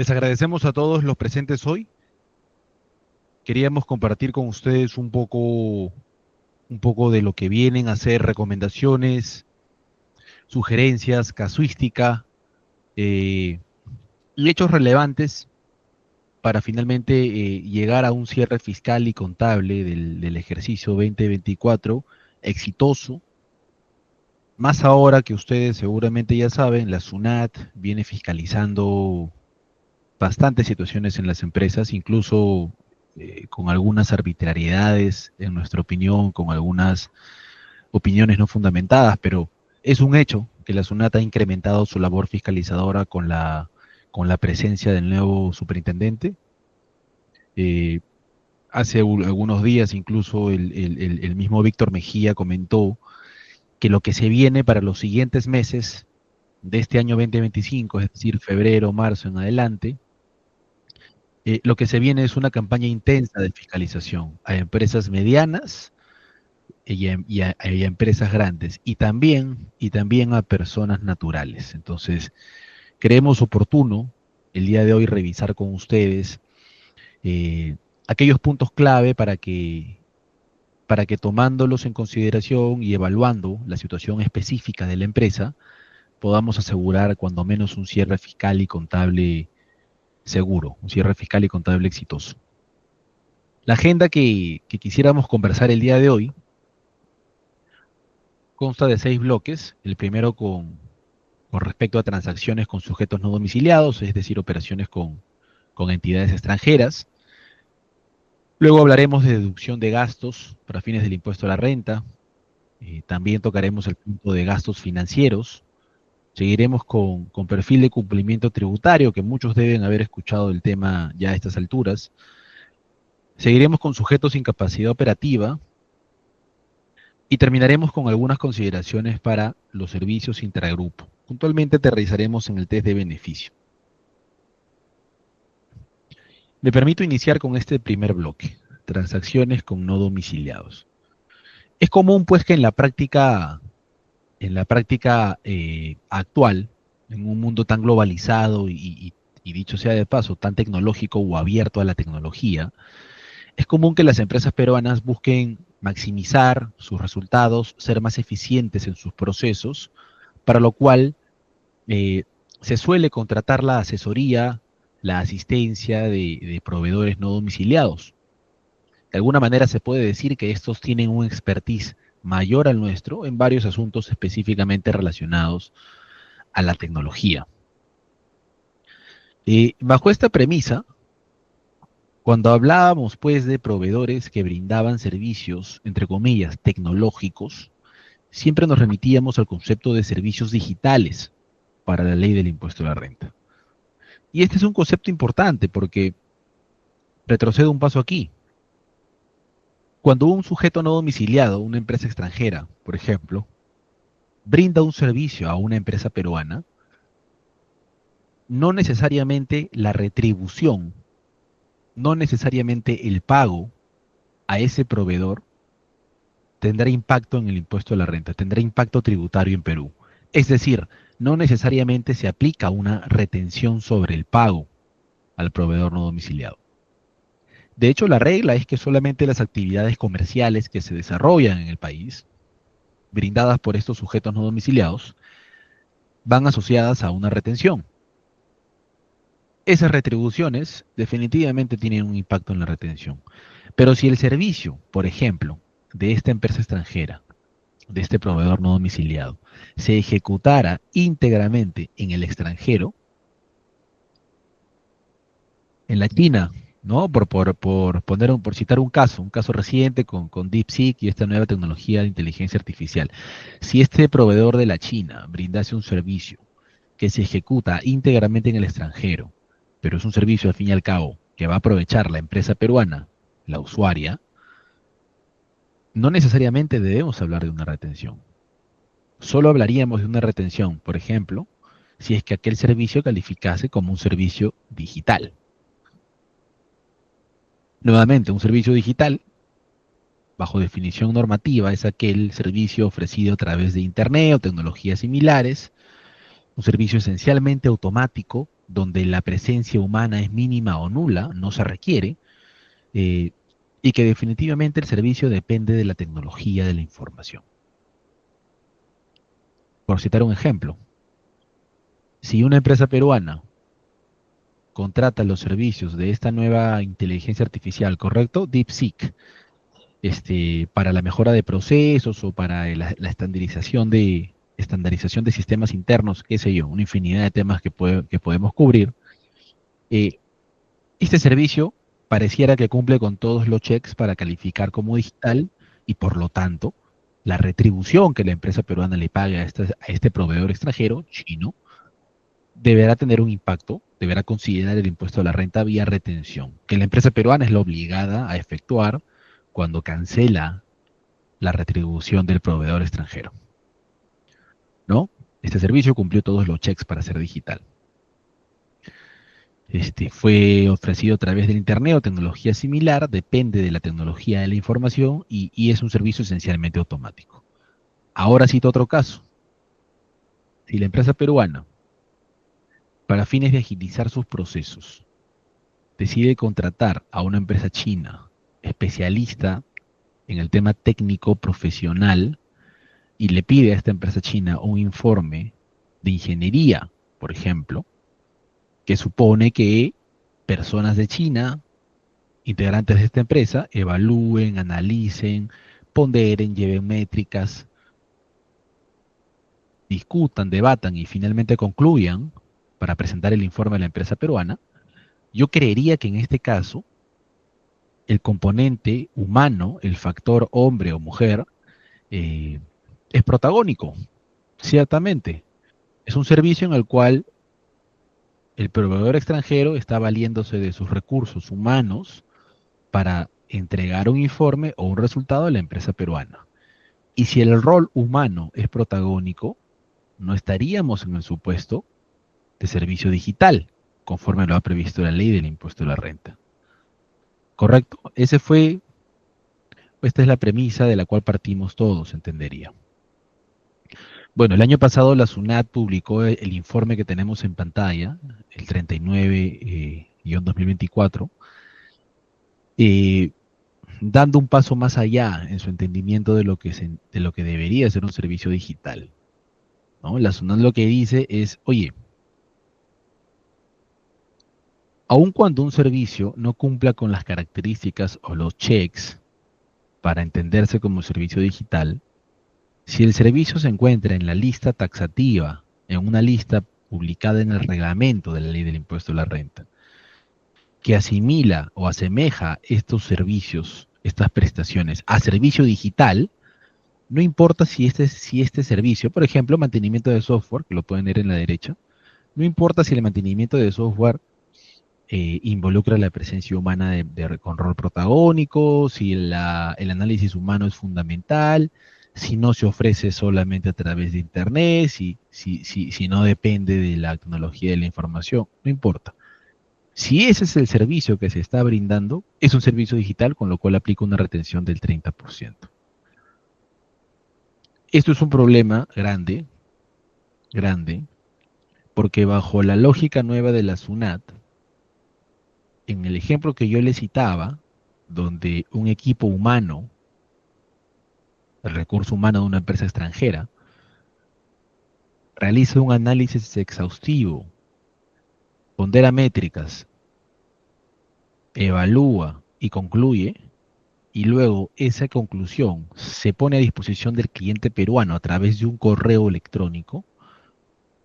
Les agradecemos a todos los presentes hoy. Queríamos compartir con ustedes un poco de lo que vienen a ser recomendaciones, sugerencias, casuística eh, y hechos relevantes para finalmente llegar a un cierre fiscal y contable del ejercicio 2024 exitoso. Más ahora que ustedes seguramente ya saben, la SUNAT viene fiscalizando bastantes situaciones en las empresas, incluso con algunas arbitrariedades, en nuestra opinión, con algunas opiniones no fundamentadas, pero es un hecho que la SUNAT ha incrementado su labor fiscalizadora con la presencia del nuevo superintendente. Eh, Hace algunos días incluso el mismo Víctor Mejía comentó que lo que se viene para los siguientes meses de este año 2025, es decir, febrero, marzo en adelante, lo que se viene es una campaña intensa de fiscalización a empresas medianas y a empresas grandes y también a personas naturales. Entonces, creemos oportuno el día de hoy revisar con ustedes eh, aquellos puntos clave para que tomándolos en consideración y evaluando la situación específica de la empresa, podamos asegurar cuando menos un cierre fiscal y contable seguro, un cierre fiscal y contable exitoso. La agenda que quisiéramos conversar el día de hoy consta de 6 bloques. El primero con respecto a transacciones con sujetos no domiciliados, es decir, operaciones con entidades extranjeras. Luego hablaremos de deducción de gastos para fines del impuesto a la renta. También tocaremos el punto de gastos financieros. Seguiremos con perfil de cumplimiento tributario, que muchos deben haber escuchado el tema ya a estas alturas. Seguiremos con sujetos sin capacidad operativa y terminaremos con algunas consideraciones para los servicios intragrupo. Puntualmente aterrizaremos en el test de beneficio. Me permito iniciar con este primer bloque, transacciones con no domiciliados. Es común pues que en la práctica actual, en un mundo tan globalizado y dicho sea de paso, tan tecnológico o abierto a la tecnología, es común que las empresas peruanas busquen maximizar sus resultados, ser más eficientes en sus procesos, para lo cual eh, se suele contratar la asesoría, la asistencia de proveedores no domiciliados. De alguna manera se puede decir que estos tienen un expertise mayor al nuestro en varios asuntos específicamente relacionados a la tecnología. Bajo esta premisa, cuando hablábamos pues de proveedores que brindaban servicios, entre comillas, tecnológicos, siempre nos remitíamos al concepto de servicios digitales para la ley del impuesto a la renta. Y este es un concepto importante porque retrocedo un paso aquí. Cuando un sujeto no domiciliado, una empresa extranjera, por ejemplo, brinda un servicio a una empresa peruana, no necesariamente la retribución, no necesariamente el pago a ese proveedor tendrá impacto en el impuesto a la renta, tendrá impacto tributario en Perú. Es decir, no necesariamente se aplica una retención sobre el pago al proveedor no domiciliado. De hecho, la regla es que solamente las actividades comerciales que se desarrollan en el país, brindadas por estos sujetos no domiciliados, van asociadas a una retención. Esas retribuciones definitivamente tienen un impacto en la retención. Pero si el servicio, por ejemplo, de esta empresa extranjera, de este proveedor no domiciliado, se ejecutara íntegramente en el extranjero, en la China, ¿no? Por citar un caso reciente con DeepSeek y esta nueva tecnología de inteligencia artificial. Si este proveedor de la China brindase un servicio que se ejecuta íntegramente en el extranjero, pero es un servicio al fin y al cabo que va a aprovechar la empresa peruana, la usuaria, no necesariamente debemos hablar de una retención. Solo hablaríamos de una retención, por ejemplo, si es que aquel servicio calificase como un servicio digital. Nuevamente, un servicio digital, bajo definición normativa, es aquel servicio ofrecido a través de Internet o tecnologías similares, un servicio esencialmente automático donde la presencia humana es mínima o nula, no se requiere, eh, y que definitivamente el servicio depende de la tecnología de la información. Por citar un ejemplo, si una empresa peruana contrata los servicios de esta nueva inteligencia artificial, ¿correcto? DeepSeek, para la mejora de procesos o para la estandarización de sistemas internos, qué sé yo, una infinidad de temas que podemos cubrir. eh, este servicio pareciera que cumple con todos los checks para calificar como digital y por lo tanto la retribución que la empresa peruana le paga a este proveedor extranjero, chino, deberá tener un impacto, deberá considerar el impuesto a la renta vía retención, que la empresa peruana es la obligada a efectuar cuando cancela la retribución del proveedor extranjero, ¿no? Este servicio cumplió todos los checks para ser digital. Fue ofrecido a través del Internet o tecnología similar, depende de la tecnología de la información y es un servicio esencialmente automático. Ahora cito otro caso. Si la empresa peruana, para fines de agilizar sus procesos, decide contratar a una empresa china especialista en el tema técnico profesional y le pide a esta empresa china un informe de ingeniería, por ejemplo, que supone que personas de China, integrantes de esta empresa, evalúen, analicen, ponderen, lleven métricas, discutan, debatan y finalmente concluyan para presentar el informe a la empresa peruana, yo creería que en este caso el componente humano, el factor hombre o mujer, eh, es protagónico, ciertamente. Es un servicio en el cual el proveedor extranjero está valiéndose de sus recursos humanos para entregar un informe o un resultado a la empresa peruana. Y si el rol humano es protagónico, no estaríamos en el supuesto de servicio digital, conforme lo ha previsto la ley del impuesto a la renta. ¿Correcto? Esta es la premisa de la cual partimos todos, entendería. Bueno, el año pasado la SUNAT publicó el informe que tenemos en pantalla, el 39-2024, eh, dando un paso más allá en su entendimiento de lo que debería ser un servicio digital, ¿no? La SUNAT lo que dice es, oye, aun cuando un servicio no cumpla con las características o los checks para entenderse como servicio digital, si el servicio se encuentra en la lista taxativa, en una lista publicada en el reglamento de la ley del impuesto a la renta, que asimila o asemeja estos servicios, estas prestaciones a servicio digital, no importa si este servicio, por ejemplo, mantenimiento de software, que lo pueden ver en la derecha, no importa si el mantenimiento de software involucra la presencia humana con rol protagónico, si el análisis humano es fundamental, si no se ofrece solamente a través de Internet, si no depende de la tecnología de la información, no importa. Si ese es el servicio que se está brindando, es un servicio digital, con lo cual aplica una retención del 30%. Esto es un problema grande, grande, porque bajo la lógica nueva de la SUNAT, en el ejemplo que yo le citaba, donde un equipo humano, el recurso humano de una empresa extranjera, realiza un análisis exhaustivo, pondera métricas, evalúa y concluye, y luego esa conclusión se pone a disposición del cliente peruano a través de un correo electrónico,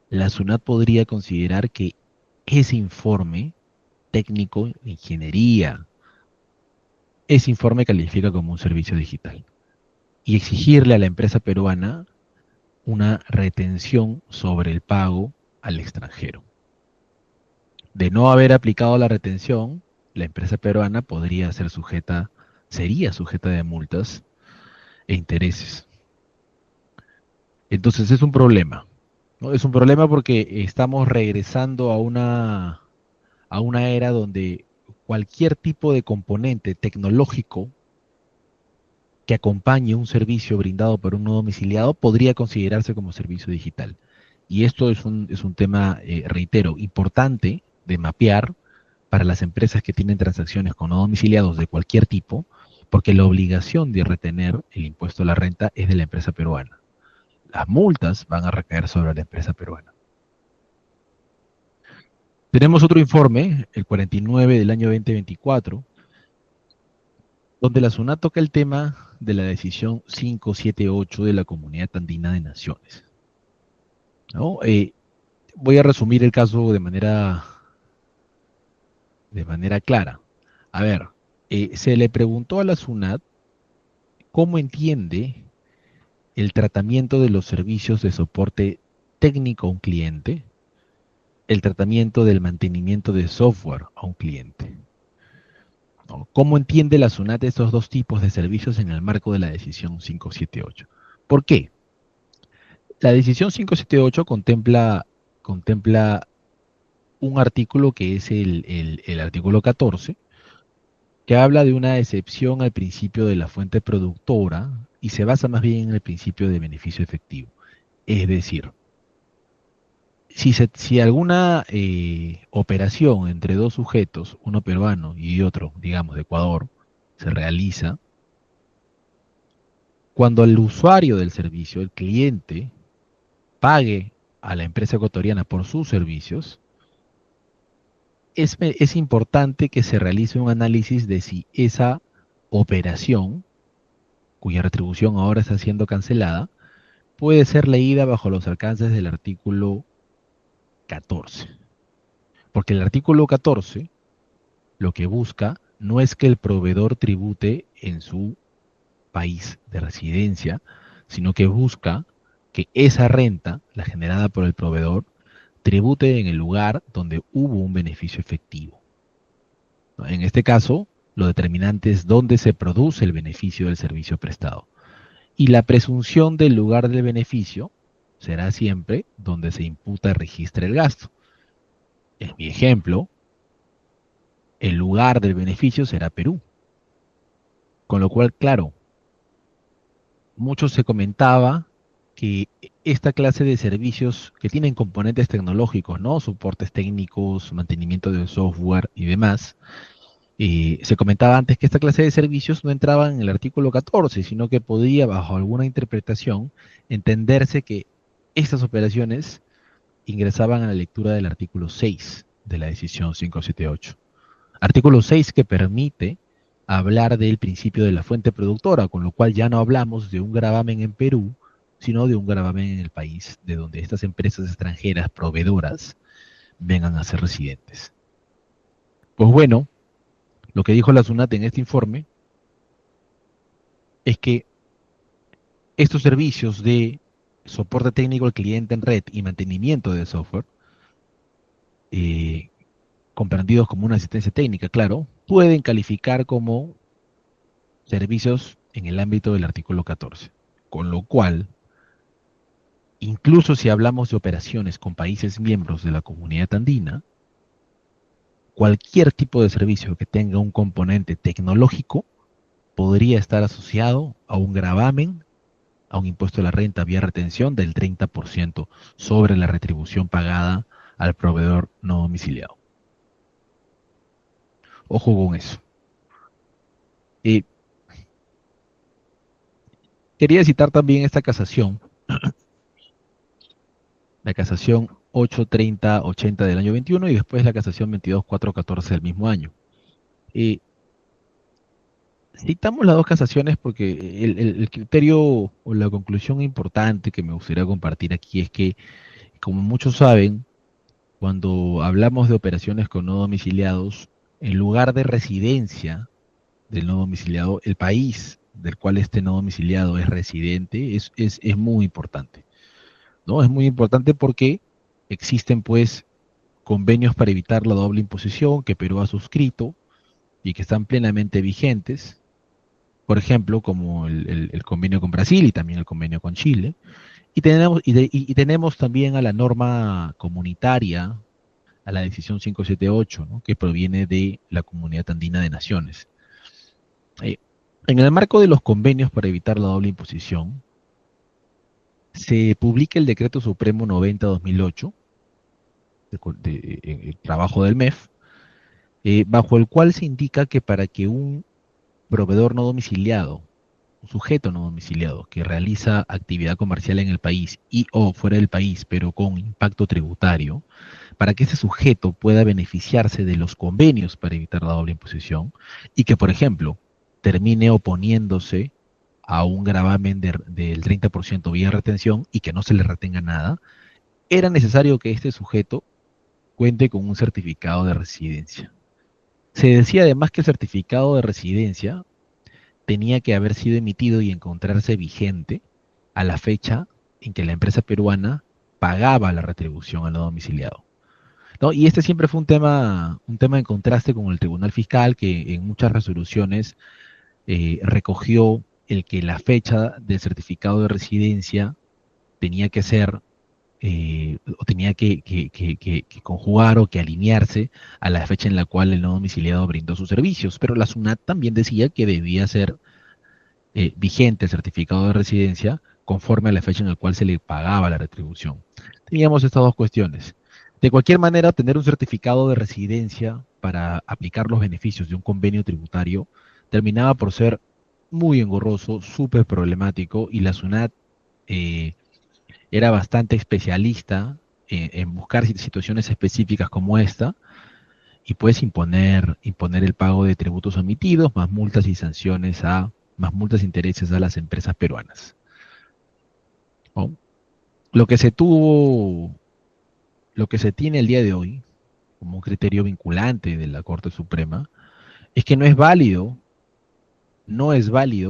la SUNAT podría considerar que ese informe técnico de ingeniería, ese informe califica como un servicio digital y exigirle a la empresa peruana una retención sobre el pago al extranjero. De no haber aplicado la retención, la empresa peruana sería sujeta de multas e intereses. Entonces es un problema, ¿no? Es un problema porque estamos regresando a una era donde cualquier tipo de componente tecnológico que acompañe un servicio brindado por un no domiciliado podría considerarse como servicio digital. Y esto es un tema, reitero, importante de mapear para las empresas que tienen transacciones con no domiciliados de cualquier tipo, porque la obligación de retener el impuesto a la renta es de la empresa peruana. Las multas van a recaer sobre la empresa peruana. Tenemos otro informe, el 49 del año 2024, donde la SUNAT toca el tema de la decisión 578 de la Comunidad Andina de Naciones, ¿no? Voy a resumir el caso de manera clara. A ver, se le preguntó a la SUNAT cómo entiende el tratamiento de los servicios de soporte técnico a un cliente, el tratamiento del mantenimiento de software a un cliente, ¿no? ¿Cómo entiende la SUNAT estos dos tipos de servicios en el marco de la decisión 578? ¿Por qué? La decisión 578 contempla un artículo que es el artículo 14, que habla de una excepción al principio de la fuente productora y se basa más bien en el principio de beneficio efectivo. Es decir, si alguna operación entre dos sujetos, uno peruano y otro, digamos, de Ecuador, se realiza, cuando el usuario del servicio, el cliente, pague a la empresa ecuatoriana por sus servicios, es importante que se realice un análisis de si esa operación, cuya retribución ahora está siendo cancelada, puede ser leída bajo los alcances del artículo 14. Porque el artículo 14 lo que busca no es que el proveedor tribute en su país de residencia, sino que busca que esa renta, la generada por el proveedor, tribute en el lugar donde hubo un beneficio efectivo, ¿no? En este caso, lo determinante es dónde se produce el beneficio del servicio prestado. Y la presunción del lugar del beneficio será siempre donde se imputa y registra el gasto. En mi ejemplo, el lugar del beneficio será Perú. Con lo cual, claro, mucho se comentaba que esta clase de servicios que tienen componentes tecnológicos, ¿no? Soportes técnicos, mantenimiento de software y demás, se comentaba antes que esta clase de servicios no entraban en el artículo 14, sino que podía, bajo alguna interpretación, entenderse que estas operaciones ingresaban a la lectura del artículo 6 de la decisión 578. Artículo 6 que permite hablar del principio de la fuente productora, con lo cual ya no hablamos de un gravamen en Perú, sino de un gravamen en el país de donde estas empresas extranjeras proveedoras vengan a ser residentes. Pues bueno, lo que dijo la SUNAT en este informe es que estos servicios de soporte técnico al cliente en red y mantenimiento de software, eh, comprendidos como una asistencia técnica, claro, pueden calificar como servicios en el ámbito del artículo 14. Con lo cual, incluso si hablamos de operaciones con países miembros de la comunidad andina, cualquier tipo de servicio que tenga un componente tecnológico podría estar asociado a un gravamen, a un impuesto a la renta vía retención del 30% sobre la retribución pagada al proveedor no domiciliado. Ojo con eso. Eh, Quería citar también esta casación, la casación 83080 del año 21 y después la casación 22414 del mismo año. Eh, Citamos las dos casaciones porque el criterio o la conclusión importante que me gustaría compartir aquí es que, como muchos saben, cuando hablamos de operaciones con no domiciliados, en lugar de residencia del no domiciliado, el país del cual este no domiciliado es residente, es muy importante, ¿no? Es muy importante porque existen, pues, convenios para evitar la doble imposición que Perú ha suscrito y que están plenamente vigentes, por ejemplo, como el convenio con Brasil y también el convenio con Chile. Y tenemos también a la norma comunitaria, a la decisión 578, ¿no? Que proviene de la Comunidad Andina de Naciones. Eh, en el marco de los convenios para evitar la doble imposición, se publica el Decreto Supremo 90-2008, el trabajo del MEF, bajo el cual se indica que para que un proveedor no domiciliado, un sujeto no domiciliado que realiza actividad comercial en el país y o fuera del país, pero con impacto tributario, para que ese sujeto pueda beneficiarse de los convenios para evitar la doble imposición y que, por ejemplo, termine oponiéndose a un gravamen del 30% vía retención y que no se le retenga nada, era necesario que este sujeto cuente con un certificado de residencia. Se decía además que el certificado de residencia tenía que haber sido emitido y encontrarse vigente a la fecha en que la empresa peruana pagaba la retribución al no domiciliado. ¿No? Y este siempre fue un tema en contraste con el Tribunal Fiscal, que en muchas resoluciones recogió el que la fecha del certificado de residencia tenía que ser, o tenía que conjugar o que alinearse a la fecha en la cual el no domiciliado brindó sus servicios. Pero la SUNAT también decía que debía ser vigente el certificado de residencia conforme a la fecha en la cual se le pagaba la retribución. Teníamos estas dos cuestiones. De cualquier manera, tener un certificado de residencia para aplicar los beneficios de un convenio tributario terminaba por ser muy engorroso, súper problemático, y la SUNAT eh, era bastante especialista en buscar situaciones específicas como esta y pues imponer el pago de tributos omitidos, más multas y sanciones más multas e intereses a las empresas peruanas, ¿no? Lo que se tuvo, lo que se tiene el día de hoy como un criterio vinculante de la Corte Suprema es que no es válido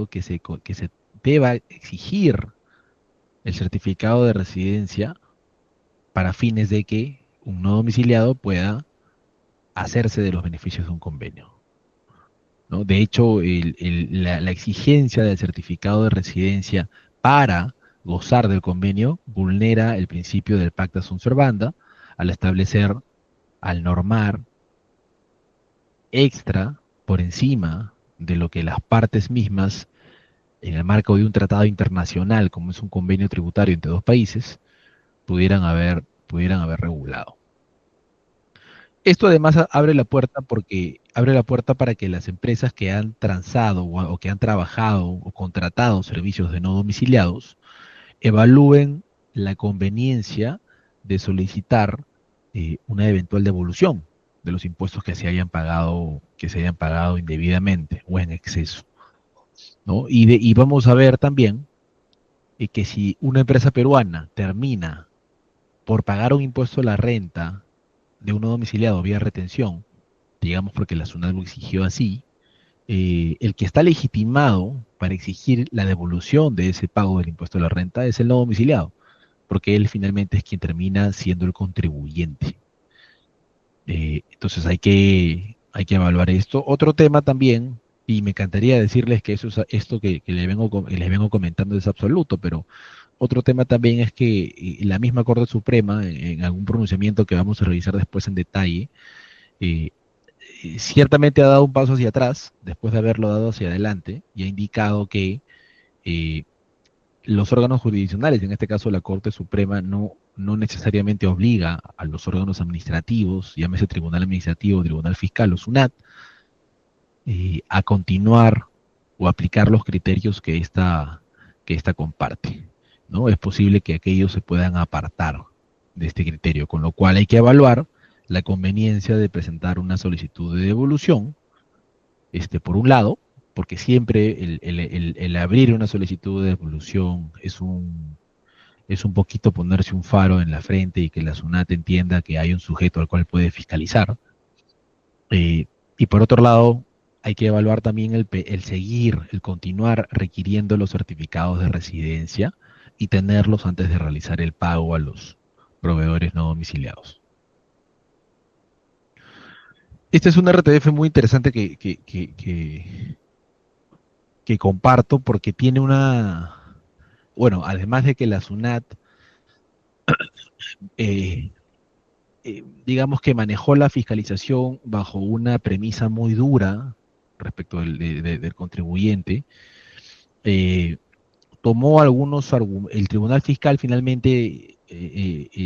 que se deba exigir el certificado de residencia para fines de que un no domiciliado pueda hacerse de los beneficios de un convenio, ¿no? De hecho, la exigencia del certificado de residencia para gozar del convenio vulnera el principio del pacta sunt servanda al establecer, al normar extra por encima de lo que las partes mismas, en el marco de un tratado internacional, como es un convenio tributario entre dos países, pudieran haber regulado. Esto además abre la puerta para que las empresas que han transado o que han trabajado o contratado servicios de no domiciliados evalúen la conveniencia de solicitar una eventual devolución de los impuestos que se hayan pagado indebidamente o en exceso, ¿no? Y vamos a ver también que si una empresa peruana termina por pagar un impuesto a la renta de un no domiciliado vía retención, digamos porque la SUNAT lo exigió así, el que está legitimado para exigir la devolución de ese pago del impuesto a la renta es el no domiciliado, porque él finalmente es quien termina siendo el contribuyente. Entonces hay que evaluar esto. Otro tema también, y me encantaría decirles que esto que les vengo comentando es absoluto, pero otro tema también es que la misma Corte Suprema, en algún pronunciamiento que vamos a revisar después en detalle, eh, ciertamente ha dado un paso hacia atrás, después de haberlo dado hacia adelante, y ha indicado que eh, los órganos jurisdiccionales, en este caso la Corte Suprema, no necesariamente obliga a los órganos administrativos, llámese Tribunal Administrativo, Tribunal Fiscal o SUNAT, a continuar o aplicar los criterios que ésta comparte, ¿no? Es posible que aquellos se puedan apartar de este criterio, con lo cual hay que evaluar la conveniencia de presentar una solicitud de devolución, por un lado, porque siempre el abrir una solicitud de devolución es un poquito ponerse un faro en la frente y que la SUNAT entienda que hay un sujeto al cual puede fiscalizar. Y por otro lado, hay que evaluar también el seguir, el continuar requiriendo los certificados de residencia y tenerlos antes de realizar el pago a los proveedores no domiciliados. Este es un RTF muy interesante que comparto porque tiene bueno, además de que la SUNAT, eh, digamos que manejó la fiscalización bajo una premisa muy dura respecto del contribuyente, eh, tomó el Tribunal Fiscal finalmente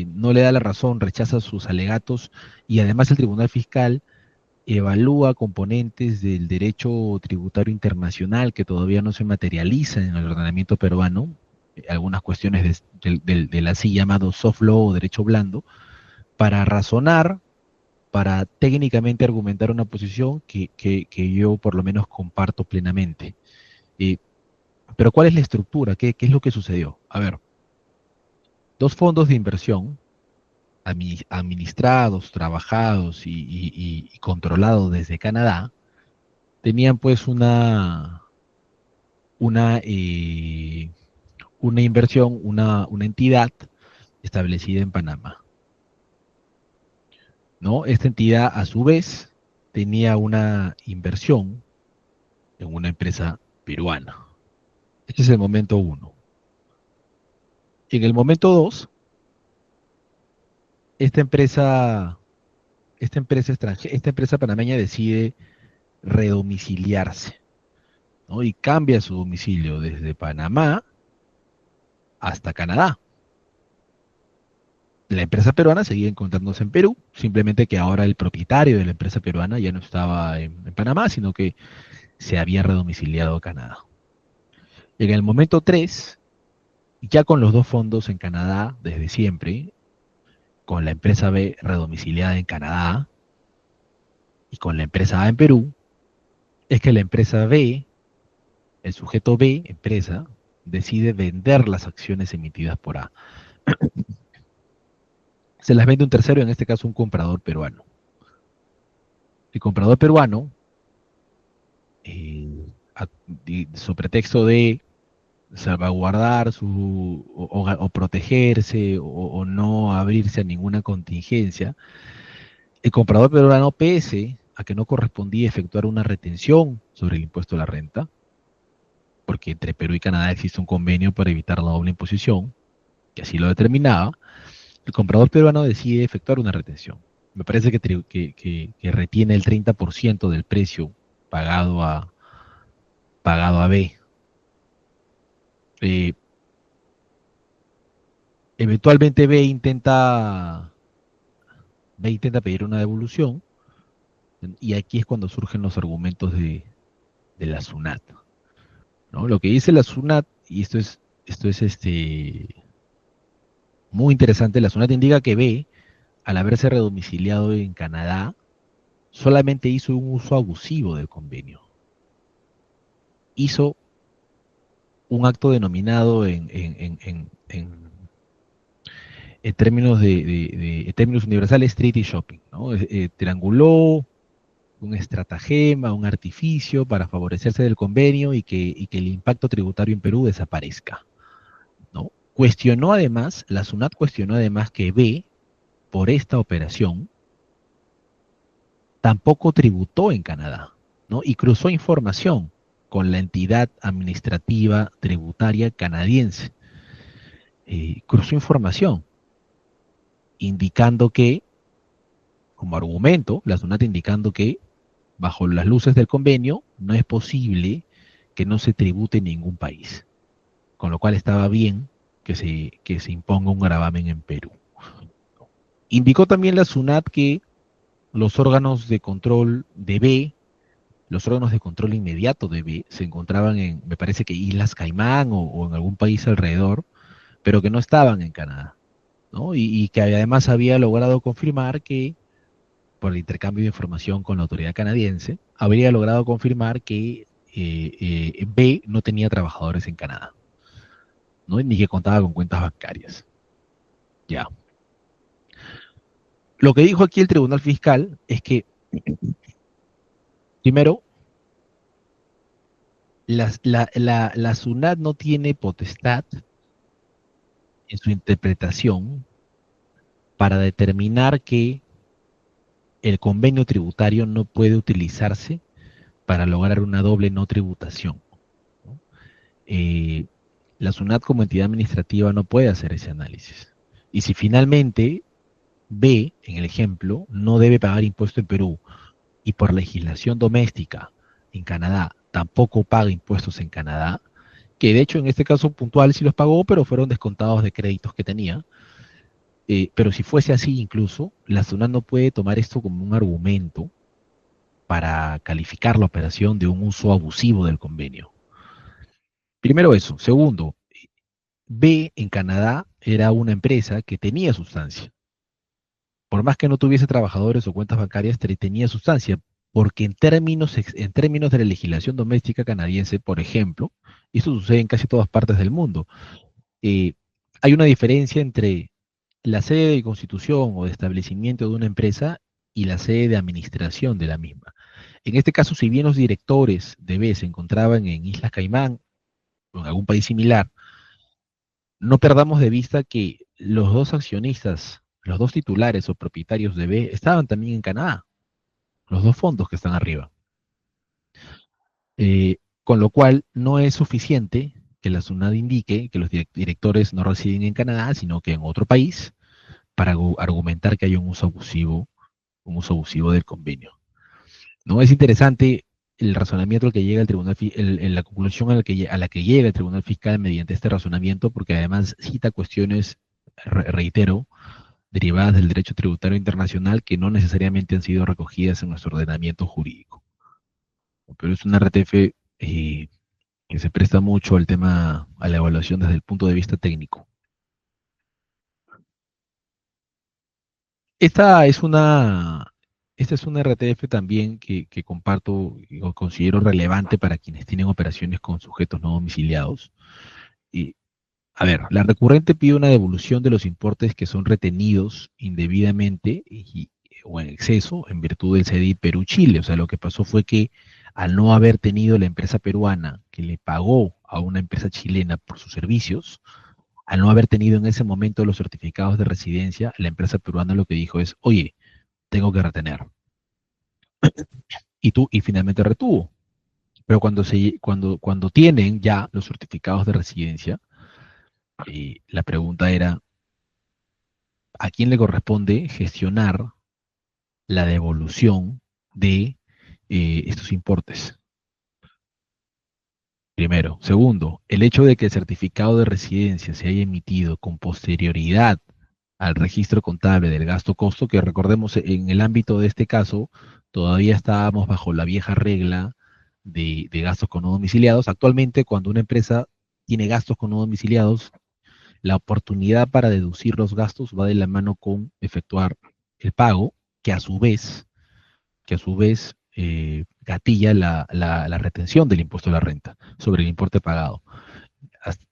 no le da la razón, rechaza sus alegatos y además el Tribunal Fiscal evalúa componentes del derecho tributario internacional que todavía no se materializan en el ordenamiento peruano, algunas cuestiones del así llamado soft law o derecho blando, para razonar, para técnicamente argumentar una posición que yo por lo menos comparto plenamente. Eh, pero ¿cuál es la estructura? ¿Qué es lo que sucedió? A ver, dos fondos de inversión administrados, trabajados y controlados desde Canadá, tenían pues una, eh, una inversión, una entidad establecida en Panamá, ¿no? Esta entidad, a su vez, tenía una inversión en una empresa peruana. Este es el momento uno. En el momento dos, esta empresa, esta empresa panameña decide redomiciliarse, ¿no? Y cambia su domicilio desde Panamá hasta Canadá. La empresa peruana seguía encontrándose en Perú, simplemente que ahora el propietario de la empresa peruana ya no estaba en Panamá, sino que se había redomiciliado a Canadá. En el momento 3, ya con los dos fondos en Canadá desde siempre, con la empresa B redomiciliada en Canadá y con la empresa A en Perú, es que la empresa B, el sujeto B, empresa, decide vender las acciones emitidas por A. Se las vende un tercero, en este caso un comprador peruano. El comprador peruano, eh, su pretexto de salvaguardar o protegerse o no abrirse a ninguna contingencia, el comprador peruano, pese a que no correspondía efectuar una retención sobre el impuesto a la renta, porque entre Perú y Canadá existe un convenio para evitar la doble imposición, que así lo determinaba, el comprador peruano decide efectuar una retención. Me parece que retiene el 30% del precio pagado a B. Eh, Eventualmente B intenta pedir una devolución y aquí es cuando surgen los argumentos de la SUNAT, ¿no? Lo que dice la SUNAT, y esto es muy interesante, la SUNAT indica que B, al haberse redomiciliado en Canadá, solamente hizo un uso abusivo del convenio. Hizo un acto denominado en términos en términos universales, treaty shopping, ¿no? Trianguló un estratagema, un artificio para favorecerse del convenio y que el impacto tributario en Perú desaparezca, ¿no? La SUNAT cuestionó además que B, por esta operación, tampoco tributó en Canadá, ¿no? Y cruzó información con la entidad administrativa tributaria canadiense. Cruzó información indicando que, como argumento, la SUNAT indicando que bajo las luces del convenio no es posible que no se tribute en ningún país, con lo cual estaba bien que se imponga un gravamen en Perú. Indicó también la SUNAT que los órganos de control de B, los órganos de control inmediato de B, se encontraban me parece que Islas Caimán o en algún país alrededor, pero que no estaban en Canadá, ¿no? Y que además había logrado confirmar que, por el intercambio de información con la autoridad canadiense, habría logrado confirmar que B no tenía trabajadores en Canadá, ¿no? Ni que contaba con cuentas bancarias. Ya. Lo que dijo aquí el Tribunal Fiscal es que, primero, la SUNAT no tiene potestad en su interpretación para determinar que el convenio tributario no puede utilizarse para lograr una doble no tributación, ¿no? Eh, la SUNAT como entidad administrativa no puede hacer ese análisis. Y si finalmente B, en el ejemplo, no debe pagar impuesto en Perú y por legislación doméstica en Canadá tampoco paga impuestos en Canadá, que de hecho en este caso puntual sí los pagó, pero fueron descontados de créditos que tenía. Pero si fuese así incluso, la SUNAT no puede tomar esto como un argumento para calificar la operación de un uso abusivo del convenio. Primero eso. Segundo, B en Canadá era una empresa que tenía sustancia. Por más que no tuviese trabajadores o cuentas bancarias, tenía sustancia, porque en términos de la legislación doméstica canadiense, por ejemplo, y esto sucede en casi todas partes del mundo, eh, hay una diferencia entre la sede de constitución o de establecimiento de una empresa y la sede de administración de la misma. En este caso, si bien los directores de B se encontraban en Islas Caimán o en algún país similar, no perdamos de vista que los dos accionistas, los dos titulares o propietarios de B estaban también en Canadá, los dos fondos que están arriba. Con lo cual, no es suficiente que la SUNAT indique que los directores no residen en Canadá, sino que en otro país, para argumentar que hay un uso abusivo del convenio. ¿No? Es interesante el razonamiento al que llega el tribunal, la conclusión a la que llega el tribunal fiscal mediante este razonamiento, porque además cita cuestiones, reitero, derivadas del derecho tributario internacional que no necesariamente han sido recogidas en nuestro ordenamiento jurídico. Pero es una RTF que se presta mucho al tema, a la evaluación desde el punto de vista técnico. Esta es una, esta es una RTF también que comparto y considero relevante para quienes tienen operaciones con sujetos no domiciliados. Y, a ver, la recurrente pide una devolución de los importes que son retenidos indebidamente o en exceso en virtud del CDI Perú-Chile. O sea, lo que pasó fue que al no haber tenido la empresa peruana que le pagó a una empresa chilena por sus servicios, al no haber tenido en ese momento los certificados de residencia, la empresa peruana lo que dijo es, oye, tengo que retener. Y finalmente retuvo. Pero cuando tienen ya los certificados de residencia, la pregunta era, ¿a quién le corresponde gestionar la devolución de estos importes? Primero. Segundo, el hecho de que el certificado de residencia se haya emitido con posterioridad al registro contable del gasto-costo, que recordemos en el ámbito de este caso, todavía estábamos bajo la vieja regla de gastos con no domiciliados. Actualmente, cuando una empresa tiene gastos con no domiciliados, la oportunidad para deducir los gastos va de la mano con efectuar el pago, que a su vez, gatilla la retención del impuesto a la renta sobre el importe pagado.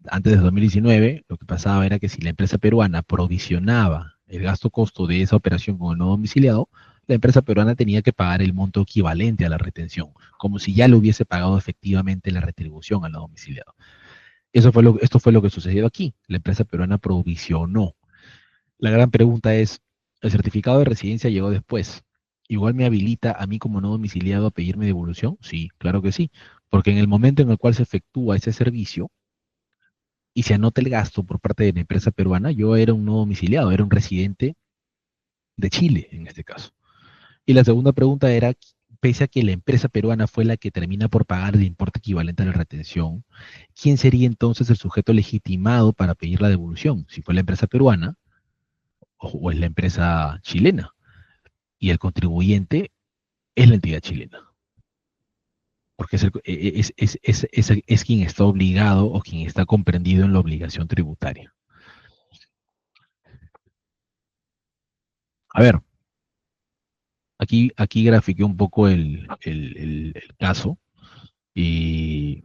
Antes de 2019, lo que pasaba era que si la empresa peruana provisionaba el gasto costo de esa operación con el no domiciliado, la empresa peruana tenía que pagar el monto equivalente a la retención, como si ya le hubiese pagado efectivamente la retribución al no domiciliado. Esto fue lo que sucedió aquí. La empresa peruana provisionó. La gran pregunta es, ¿el certificado de residencia llegó después? ¿Igual me habilita a mí como no domiciliado a pedirme devolución? Sí, claro que sí, porque en el momento en el cual se efectúa ese servicio, y se anota el gasto por parte de la empresa peruana, yo era un no domiciliado, era un residente de Chile en este caso. Y la segunda pregunta era, pese a que la empresa peruana fue la que termina por pagar el importe equivalente a la retención, ¿quién sería entonces el sujeto legitimado para pedir la devolución? Si fue la empresa peruana o es la empresa chilena. Y el contribuyente es la entidad chilena, porque es quien está obligado o quien está comprendido en la obligación tributaria. A ver, aquí grafiqué un poco el caso y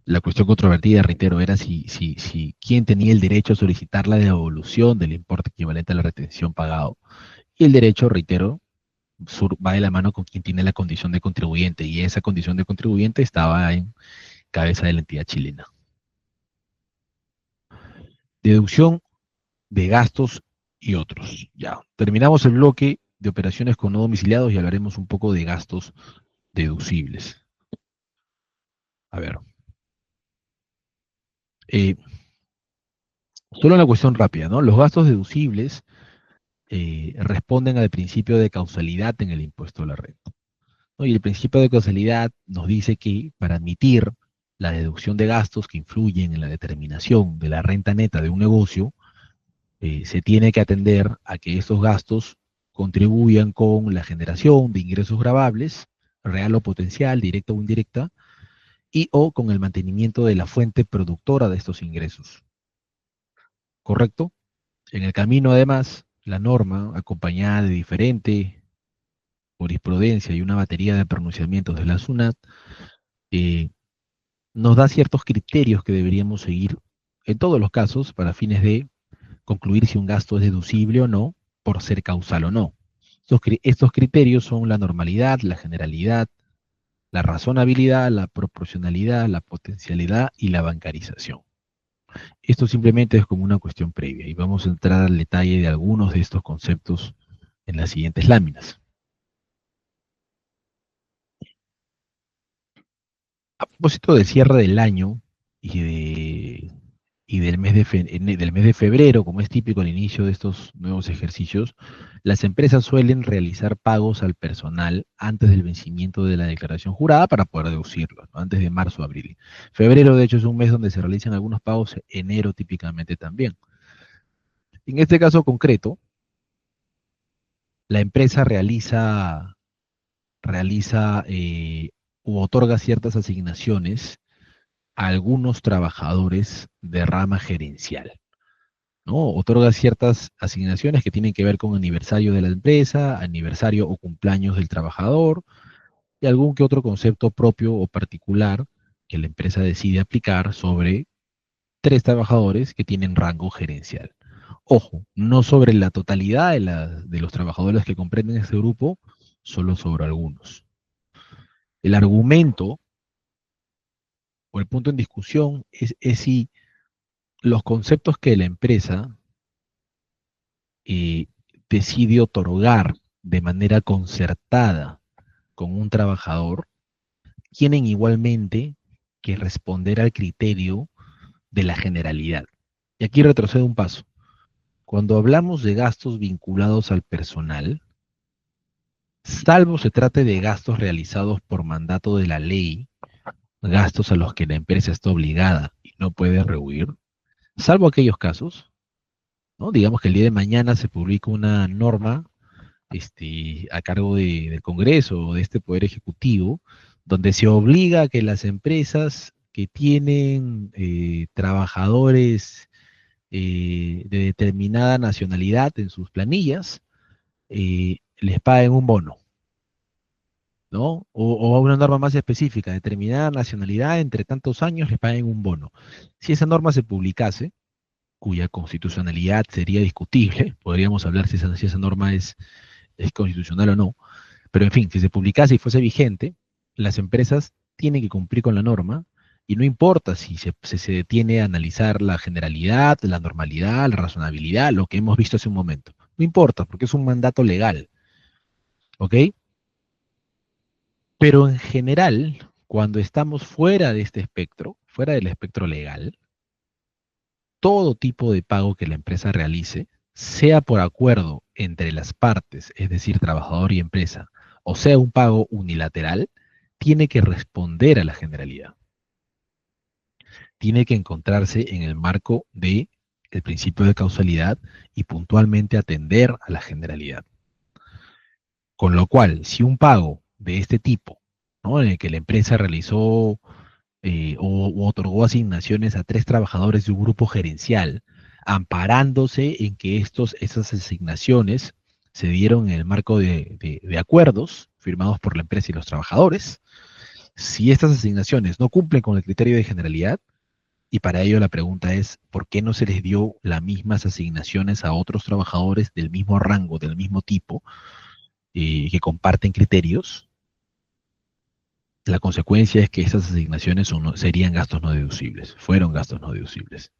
la cuestión controvertida, reitero, era si quién tenía el derecho a solicitar la devolución del importe equivalente a la retención pagado. Y el derecho, reitero, va de la mano con quien tiene la condición de contribuyente y esa condición de contribuyente estaba en cabeza de la entidad chilena. Deducción de gastos y otros. Ya, terminamos el bloque de operaciones con no domiciliados y hablaremos un poco de gastos deducibles. A ver. Eh, Solo una cuestión rápida, ¿no? Los gastos deducibles responden al principio de causalidad en el impuesto a la renta, ¿no? Y el principio de causalidad nos dice que para admitir la deducción de gastos que influyen en la determinación de la renta neta de un negocio, se tiene que atender a que estos gastos contribuyan con la generación de ingresos gravables, real o potencial, directa o indirecta, y o con el mantenimiento de la fuente productora de estos ingresos. ¿Correcto? En el camino, además, la norma, acompañada de diferente jurisprudencia y una batería de pronunciamientos de la SUNAT, eh, nos da ciertos criterios que deberíamos seguir en todos los casos para fines de concluir si un gasto es deducible o no, por ser causal o no. Estos criterios son la normalidad, la generalidad, la razonabilidad, la proporcionalidad, la potencialidad y la bancarización. Esto simplemente es como una cuestión previa y vamos a entrar al detalle de algunos de estos conceptos en las siguientes láminas. A propósito del cierre del año y, del mes de febrero, como es típico al inicio de estos nuevos ejercicios, las empresas suelen realizar pagos al personal antes del vencimiento de la declaración jurada para poder deducirlo, ¿no? Antes de marzo o abril. Febrero, de hecho, es un mes donde se realizan algunos pagos, enero típicamente también. En este caso concreto, la empresa realiza u otorga ciertas asignaciones a algunos trabajadores de rama gerencial, ¿no? Otorga ciertas asignaciones que tienen que ver con aniversario de la empresa, aniversario o cumpleaños del trabajador y algún que otro concepto propio o particular que la empresa decide aplicar sobre 3 trabajadores que tienen rango gerencial. Ojo, no sobre la totalidad de los trabajadores que comprenden este grupo, solo sobre algunos. El argumento o el punto en discusión es si los conceptos que la empresa eh, decide otorgar de manera concertada con un trabajador, tienen igualmente que responder al criterio de la generalidad. Y aquí retrocedo un paso. Cuando hablamos de gastos vinculados al personal, salvo se trate de gastos realizados por mandato de la ley, gastos a los que la empresa está obligada y no puede rehuir, salvo aquellos casos, ¿no? Digamos que el día de mañana se publica una norma a cargo del Congreso o de este Poder Ejecutivo, donde se obliga a que las empresas que tienen trabajadores de determinada nacionalidad en sus planillas, les paguen un bono, ¿no? O una norma más específica, determinada nacionalidad, entre tantos años les paguen un bono. Si esa norma se publicase, cuya constitucionalidad sería discutible, podríamos hablar si esa norma es constitucional o no, pero en fin, si se publicase y fuese vigente, las empresas tienen que cumplir con la norma y no importa si se detiene a analizar la generalidad, la normalidad, la razonabilidad, lo que hemos visto hace un momento. No importa, porque es un mandato legal, ¿ok? Pero en general, cuando estamos fuera de este espectro, fuera del espectro legal, todo tipo de pago que la empresa realice, sea por acuerdo entre las partes, es decir, trabajador y empresa, o sea un pago unilateral, tiene que responder a la generalidad. Tiene que encontrarse en el marco de el principio de causalidad y puntualmente atender a la generalidad. Con lo cual, si un pago de este tipo, ¿no? En el que la empresa realizó o otorgó asignaciones a 3 trabajadores de un grupo gerencial, amparándose en que esas asignaciones se dieron en el marco de acuerdos firmados por la empresa y los trabajadores. Si estas asignaciones no cumplen con el criterio de generalidad, y para ello la pregunta es, ¿por qué no se les dio las mismas asignaciones a otros trabajadores del mismo rango, del mismo tipo, que comparten criterios? La consecuencia es que esas asignaciones serían gastos no deducibles, fueron gastos no deducibles.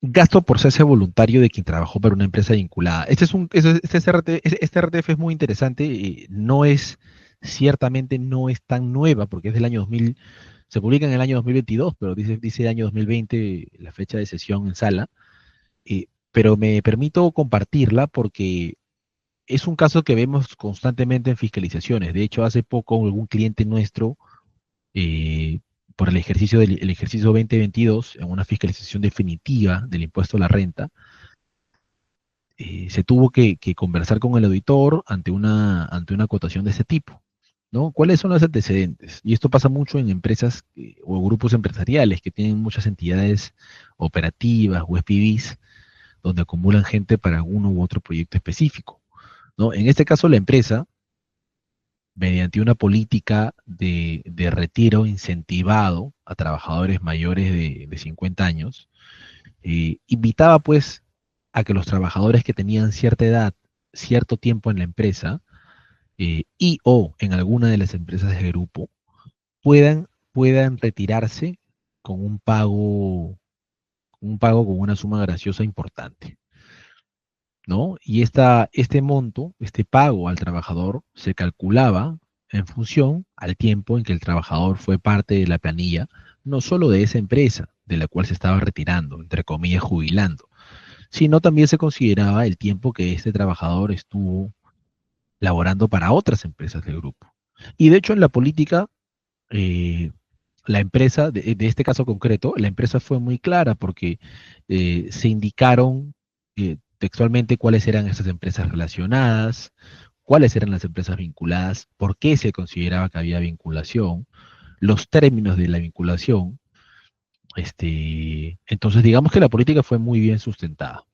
Gasto por cese voluntario de quien trabajó para una empresa vinculada. Este RTF es muy interesante, ciertamente no es tan nueva, porque es del año 2000, se publica en el año 2022, pero dice año 2020 la fecha de sesión en sala, pero me permito compartirla porque es un caso que vemos constantemente en fiscalizaciones. De hecho, hace poco algún cliente nuestro, eh, por el ejercicio 2022, en una fiscalización definitiva del impuesto a la renta, se tuvo que conversar con el auditor ante una acotación de ese tipo, ¿no? ¿Cuáles son los antecedentes? Y esto pasa mucho en empresas o grupos empresariales que tienen muchas entidades operativas o SPVs donde acumulan gente para uno u otro proyecto específico, ¿no? En este caso, la empresa, mediante una política de retiro incentivado a trabajadores mayores de 50 años, invitaba pues a que los trabajadores que tenían cierta edad, cierto tiempo en la empresa, y o en alguna de las empresas del grupo, puedan retirarse con un pago con una suma graciosa importante, ¿no? Y este monto, este pago al trabajador, se calculaba en función al tiempo en que el trabajador fue parte de la planilla, no solo de esa empresa de la cual se estaba retirando, entre comillas, jubilando, sino también se consideraba el tiempo que este trabajador estuvo laborando para otras empresas del grupo. Y de hecho en la política, eh, la empresa, de este caso concreto, la empresa fue muy clara porque se indicaron textualmente cuáles eran esas empresas relacionadas, cuáles eran las empresas vinculadas, por qué se consideraba que había vinculación, los términos de la vinculación. Entonces, digamos que la política fue muy bien sustentada.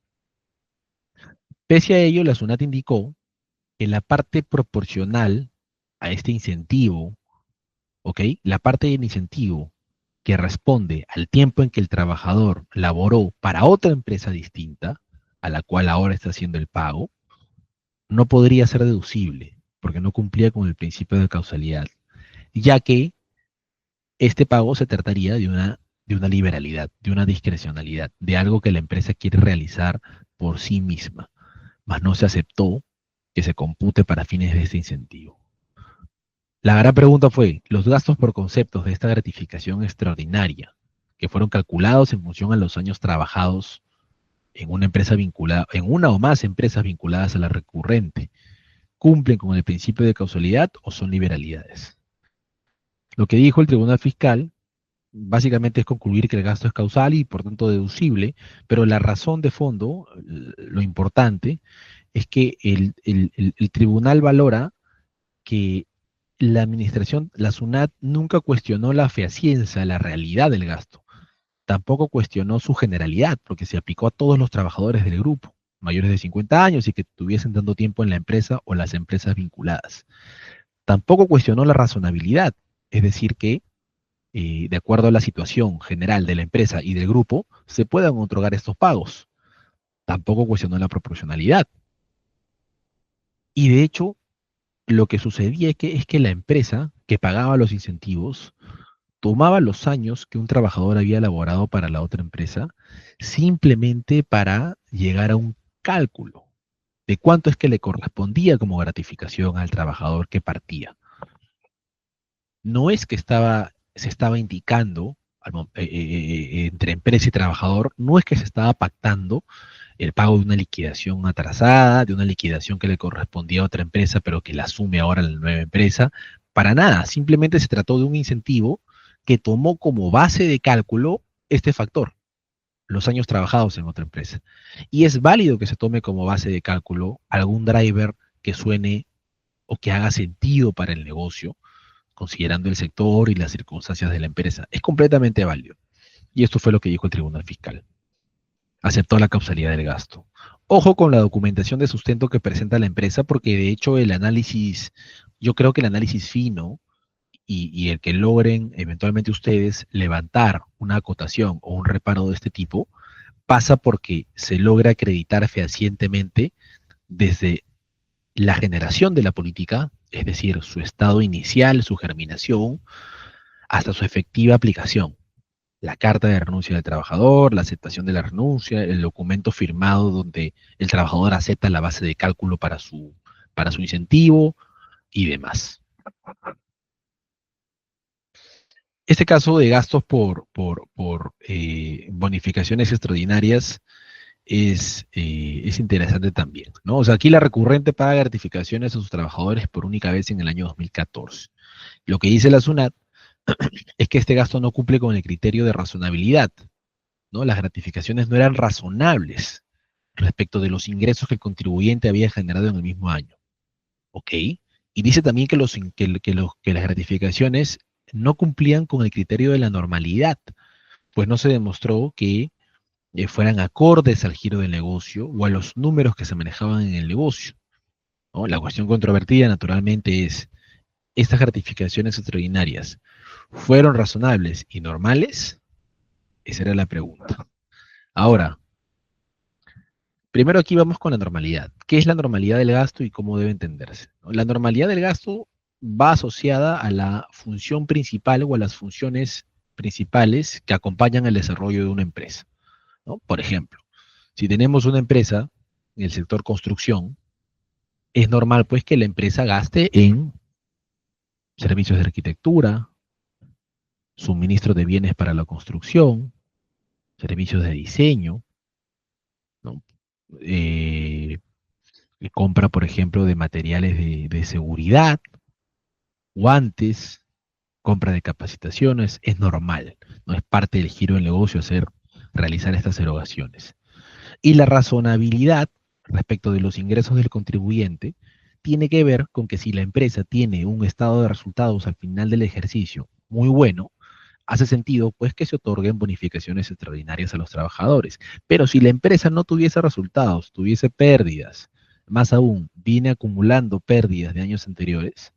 Pese a ello, la SUNAT indicó que la parte proporcional a este incentivo, ¿ok? La parte del incentivo que responde al tiempo en que el trabajador laboró para otra empresa distinta, a la cual ahora está haciendo el pago, no podría ser deducible, porque no cumplía con el principio de causalidad, ya que este pago se trataría de una liberalidad, de una discrecionalidad, de algo que la empresa quiere realizar por sí misma, mas no se aceptó que se compute para fines de este incentivo. La gran pregunta fue, los gastos por conceptos de esta gratificación extraordinaria, que fueron calculados en función a los años trabajados en una empresa vinculada, en una o más empresas vinculadas a la recurrente, ¿cumplen con el principio de causalidad o son liberalidades? Lo que dijo el Tribunal Fiscal básicamente es concluir que el gasto es causal y por tanto deducible, pero la razón de fondo, lo importante, es que el tribunal valora que la administración, la SUNAT, nunca cuestionó la fehaciencia, la realidad del gasto. Tampoco cuestionó su generalidad, porque se aplicó a todos los trabajadores del grupo, mayores de 50 años y que tuviesen tanto tiempo en la empresa o las empresas vinculadas. Tampoco cuestionó la razonabilidad, es decir, que de acuerdo a la situación general de la empresa y del grupo, se puedan otorgar estos pagos. Tampoco cuestionó la proporcionalidad. Y de hecho, lo que sucedía es que la empresa que pagaba los incentivos tomaba los años que un trabajador había elaborado para la otra empresa simplemente para llegar a un cálculo de cuánto es que le correspondía como gratificación al trabajador que partía. No es que se estaba indicando entre empresa y trabajador, no es que se estaba pactando el pago de una liquidación atrasada, de una liquidación que le correspondía a otra empresa, pero que la asume ahora la nueva empresa. Para nada, simplemente se trató de un incentivo que tomó como base de cálculo este factor, los años trabajados en otra empresa. Y es válido que se tome como base de cálculo algún driver que suene o que haga sentido para el negocio, considerando el sector y las circunstancias de la empresa. Es completamente válido. Y esto fue lo que dijo el Tribunal Fiscal. Aceptó la causalidad del gasto. Ojo con la documentación de sustento que presenta la empresa, porque de hecho el análisis, yo creo que el análisis fino y el que logren eventualmente ustedes levantar una acotación o un reparo de este tipo, pasa porque se logra acreditar fehacientemente desde la generación de la política, es decir, su estado inicial, su germinación, hasta su efectiva aplicación. La carta de renuncia del trabajador, la aceptación de la renuncia, el documento firmado donde el trabajador acepta la base de cálculo para su incentivo y demás. Este caso de gastos por bonificaciones extraordinarias es interesante también, ¿no? O sea, aquí la recurrente paga gratificaciones a sus trabajadores por única vez en el año 2014. Lo que dice la SUNAT es que este gasto no cumple con el criterio de razonabilidad, ¿no? Las gratificaciones no eran razonables respecto de los ingresos que el contribuyente había generado en el mismo año. ¿Ok? Y dice también que, que las gratificaciones no cumplían con el criterio de la normalidad, pues no se demostró que fueran acordes al giro del negocio o a los números que se manejaban en el negocio, ¿no? La cuestión controvertida, naturalmente, es, ¿estas gratificaciones extraordinarias fueron razonables y normales? Esa era la pregunta. Ahora, primero aquí vamos con la normalidad. ¿Qué es la normalidad del gasto y cómo debe entenderse? ¿No? La normalidad del gasto va asociada a la función principal o a las funciones principales que acompañan el desarrollo de una empresa, ¿no? Por ejemplo, si tenemos una empresa en el sector construcción, es normal pues que la empresa gaste en servicios de arquitectura, suministro de bienes para la construcción, servicios de diseño, ¿no? Eh, compra, por ejemplo, de materiales de seguridad, guantes, compra de capacitaciones, es normal, no es parte del giro del negocio realizar estas erogaciones. Y la razonabilidad respecto de los ingresos del contribuyente tiene que ver con que si la empresa tiene un estado de resultados al final del ejercicio muy bueno, hace sentido pues que se otorguen bonificaciones extraordinarias a los trabajadores. Pero si la empresa no tuviese resultados, tuviese pérdidas, más aún, viene acumulando pérdidas de años anteriores,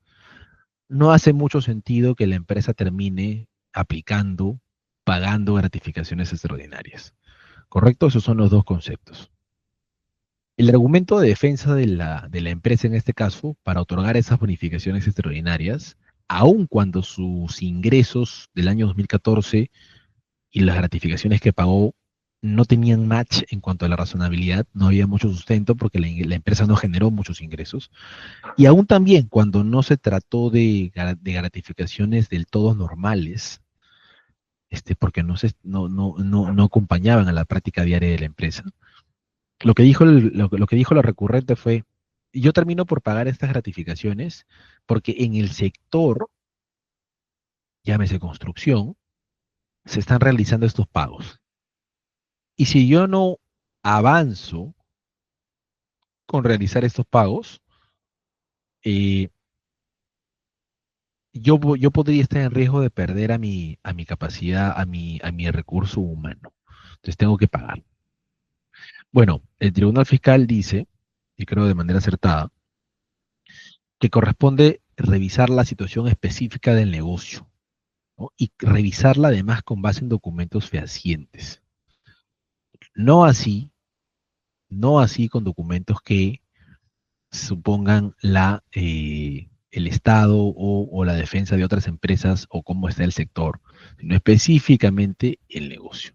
no hace mucho sentido que la empresa termine aplicando, pagando gratificaciones extraordinarias. ¿Correcto? Esos son los dos conceptos. El argumento de defensa de la empresa en este caso para otorgar esas bonificaciones extraordinarias, aun cuando sus ingresos del año 2014 y las gratificaciones que pagó no tenían match en cuanto a la razonabilidad, no había mucho sustento porque la empresa no generó muchos ingresos, y aún también cuando no se trató de gratificaciones del todo normales, porque no acompañaban a la práctica diaria de la empresa. Lo que dijo la recurrente fue, yo termino por pagar estas gratificaciones porque en el sector, llámese construcción, se están realizando estos pagos. Y si yo no avanzo con realizar estos pagos, eh, yo podría estar en riesgo de perder a mi capacidad, a mi recurso humano. Entonces tengo que pagar. Bueno, el Tribunal Fiscal dice, y creo de manera acertada, que corresponde revisar la situación específica del negocio, ¿no? Y revisarla además con base en documentos fehacientes. No así, no así con documentos que supongan el Estado o la defensa de otras empresas o cómo está el sector, sino específicamente el negocio.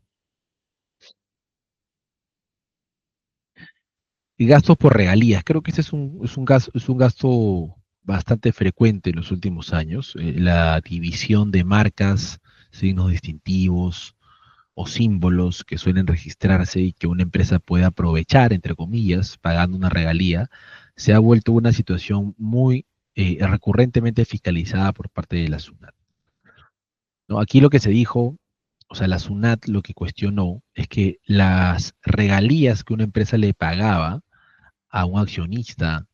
Y gastos por regalías, creo que este es un gasto bastante frecuente en los últimos años. La división de marcas, signos distintivos o símbolos que suelen registrarse y que una empresa puede aprovechar, entre comillas, pagando una regalía, se ha vuelto una situación muy recurrentemente fiscalizada por parte de la SUNAT, ¿no? Aquí lo que se dijo, o sea, la SUNAT lo que cuestionó es que las regalías que una empresa le pagaba a un accionista,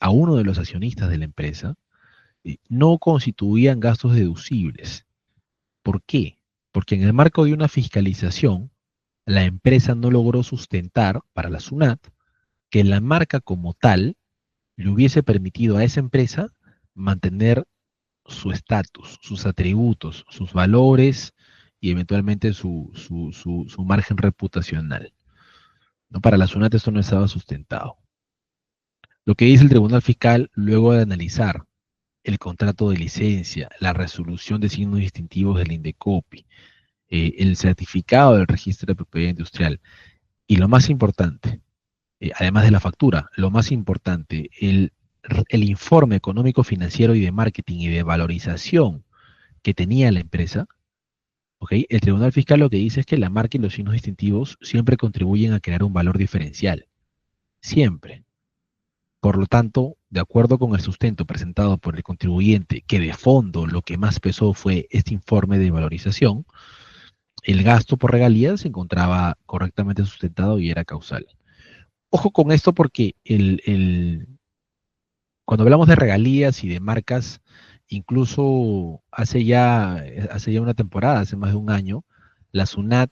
a uno de los accionistas de la empresa, no constituían gastos deducibles. ¿Por qué? Porque en el marco de una fiscalización, la empresa no logró sustentar para la SUNAT que la marca como tal le hubiese permitido a esa empresa mantener su estatus, sus atributos, sus valores y eventualmente su margen reputacional, ¿no? Para la SUNAT esto no estaba sustentado. Lo que dice el Tribunal Fiscal, luego de analizar el contrato de licencia, la resolución de signos distintivos del INDECOPI, el certificado del registro de propiedad industrial y lo más importante, además de la factura, lo más importante, el informe económico financiero y de marketing y de valorización que tenía la empresa, ¿Ok? El Tribunal Fiscal lo que dice es que la marca y los signos distintivos siempre contribuyen a crear un valor diferencial. Siempre. Por lo tanto, de acuerdo con el sustento presentado por el contribuyente, que de fondo lo que más pesó fue este informe de valorización, el gasto por regalías se encontraba correctamente sustentado y era causal. Ojo con esto porque cuando hablamos de regalías y de marcas, incluso hace ya una temporada, hace más de un año, la SUNAT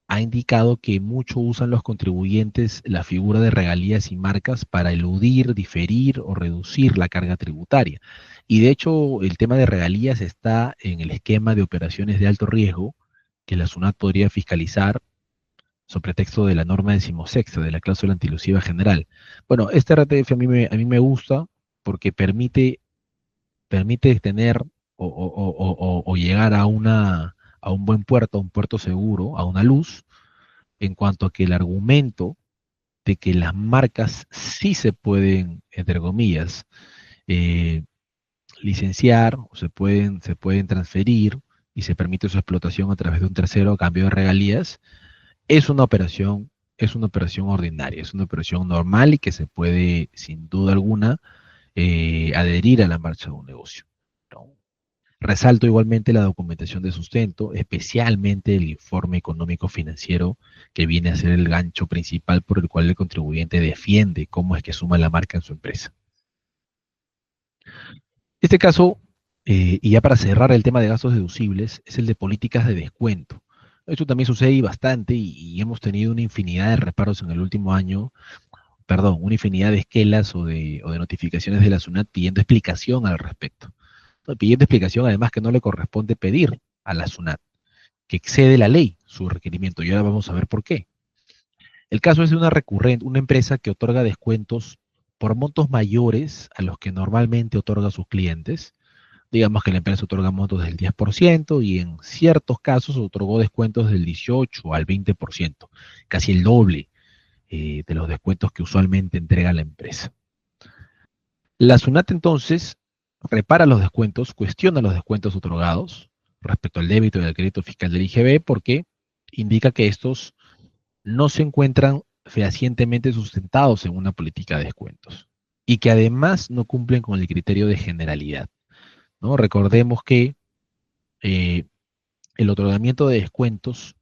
ha indicado que mucho usan los contribuyentes la figura de regalías y marcas para eludir, diferir o reducir la carga tributaria. Y de hecho, el tema de regalías está en el esquema de operaciones de alto riesgo que la SUNAT podría fiscalizar sobre pretexto de la norma decimosexta de la cláusula antilusiva general. Bueno, este RTF a mí me gusta porque permite tener o llegar a un buen puerto, a un puerto seguro, a una luz, en cuanto a que el argumento de que las marcas sí se pueden, entre comillas, eh, licenciar o se pueden transferir y se permite su explotación a través de un tercero a cambio de regalías, es una operación, es una operación ordinaria, es una operación normal y que se puede, sin duda alguna, adherir a la marcha de un negocio, ¿no? Resalto igualmente la documentación de sustento, especialmente el informe económico financiero, que viene a ser el gancho principal por el cual el contribuyente defiende cómo es que suma la marca en su empresa. Este caso, y ya para cerrar el tema de gastos deducibles, es el de políticas de descuento. Esto también sucede y bastante y hemos tenido una infinidad de reparos en el último año, perdón, una infinidad de esquelas o de notificaciones de la SUNAT pidiendo explicación al respecto. ¿No? Pidiendo explicación además que no le corresponde pedir a la SUNAT, que excede la ley su requerimiento. Y ahora vamos a ver por qué. El caso es de una recurrente, una empresa que otorga descuentos por montos mayores a los que normalmente otorga a sus clientes. Digamos que la empresa otorga montos del 10% y en ciertos casos otorgó descuentos del 18 al 20%, casi el doble de los descuentos que usualmente entrega la empresa. La SUNAT entonces repara los descuentos, cuestiona los descuentos otorgados respecto al débito y al crédito fiscal del IGB porque indica que estos no se encuentran fehacientemente sustentados en una política de descuentos y que además no cumplen con el criterio de generalidad, ¿no? Recordemos que eh, el otorgamiento de descuentos,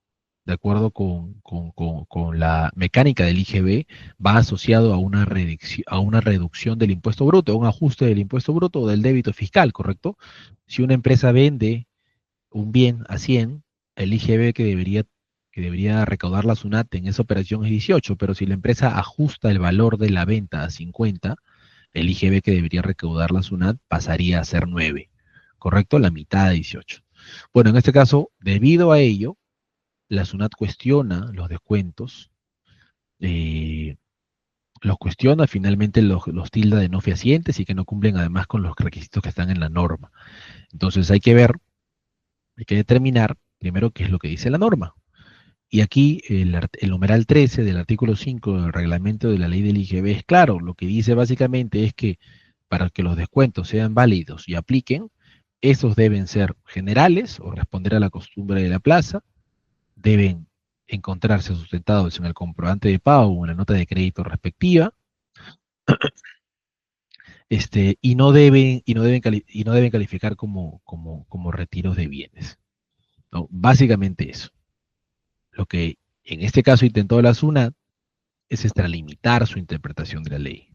de acuerdo con la mecánica del IGB, va asociado a una reducción del impuesto bruto, a un ajuste del impuesto bruto o del débito fiscal, ¿correcto? Si una empresa vende un bien a 100, el IGB que debería recaudar la SUNAT en esa operación es 18, pero si la empresa ajusta el valor de la venta a 50, el IGB que debería recaudar la SUNAT pasaría a ser 9, ¿correcto? La mitad de 18. Bueno, en este caso, debido a ello, la SUNAT cuestiona los descuentos, eh, los cuestiona, finalmente los tilda de no fehacientes y que no cumplen además con los requisitos que están en la norma. Entonces hay que ver, hay que determinar primero qué es lo que dice la norma. Y aquí el numeral 13 del artículo 5 del reglamento de la ley del IGB es claro, lo que dice básicamente es que para que los descuentos sean válidos y apliquen, esos deben ser generales o responder a la costumbre de la plaza, deben encontrarse sustentados en el comprobante de pago o en la nota de crédito respectiva, y no deben calificar como retiros de bienes, ¿no? Básicamente eso. Lo que en este caso intentó la SUNAT es extralimitar su interpretación de la ley,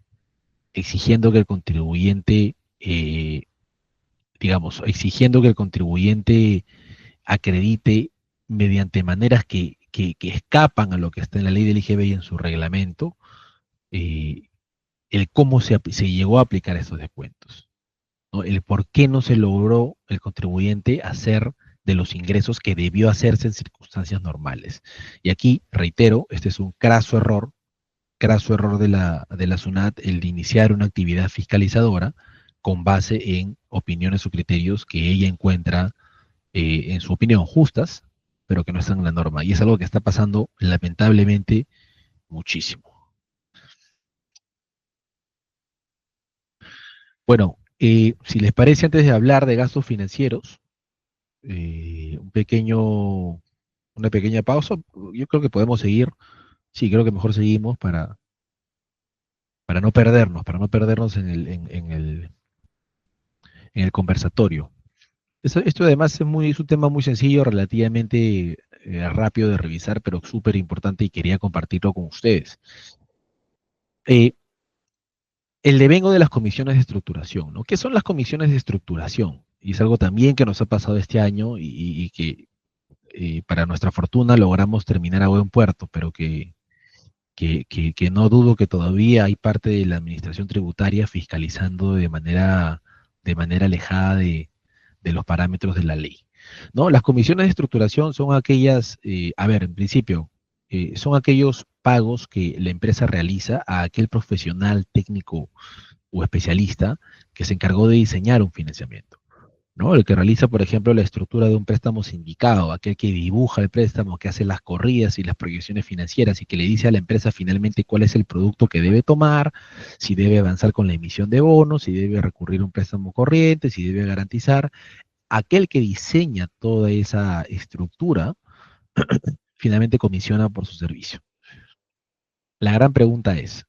exigiendo que el contribuyente, digamos, exigiendo que el contribuyente acredite mediante maneras que escapan a lo que está en la ley del IGB y en su reglamento, eh, el cómo se llegó a aplicar esos descuentos, ¿no? El por qué no se logró el contribuyente hacer de los ingresos que debió hacerse en circunstancias normales. Y aquí, reitero, este es un craso error de la SUNAT el de iniciar una actividad fiscalizadora con base en opiniones o criterios que ella encuentra, en su opinión, justas, pero que no están en la norma. Y es algo que está pasando lamentablemente muchísimo. Bueno, si les parece, antes de hablar de gastos financieros, una pequeña pausa. Yo creo que podemos seguir. Sí, creo que mejor seguimos para no perdernos en el conversatorio. Esto además es un tema muy sencillo, relativamente rápido de revisar, pero súper importante y quería compartirlo con ustedes. Eh, el devengo de las comisiones de estructuración, ¿no? ¿Qué son las comisiones de estructuración? Y es algo también que nos ha pasado este año y que para nuestra fortuna logramos terminar a buen puerto, pero que no dudo que todavía hay parte de la administración tributaria fiscalizando de manera alejada de los parámetros de la ley. ¿No? Las comisiones de estructuración son aquellas, a ver, en principio, son aquellos pagos que la empresa realiza a aquel profesional técnico o especialista que se encargó de diseñar un financiamiento. ¿No? El que realiza, por ejemplo, la estructura de un préstamo sindicado, aquel que dibuja el préstamo, que hace las corridas y las proyecciones financieras y que le dice a la empresa finalmente cuál es el producto que debe tomar, si debe avanzar con la emisión de bonos, si debe recurrir a un préstamo corriente, si debe garantizar. Aquel que diseña toda esa estructura finalmente comisiona por su servicio. La gran pregunta es,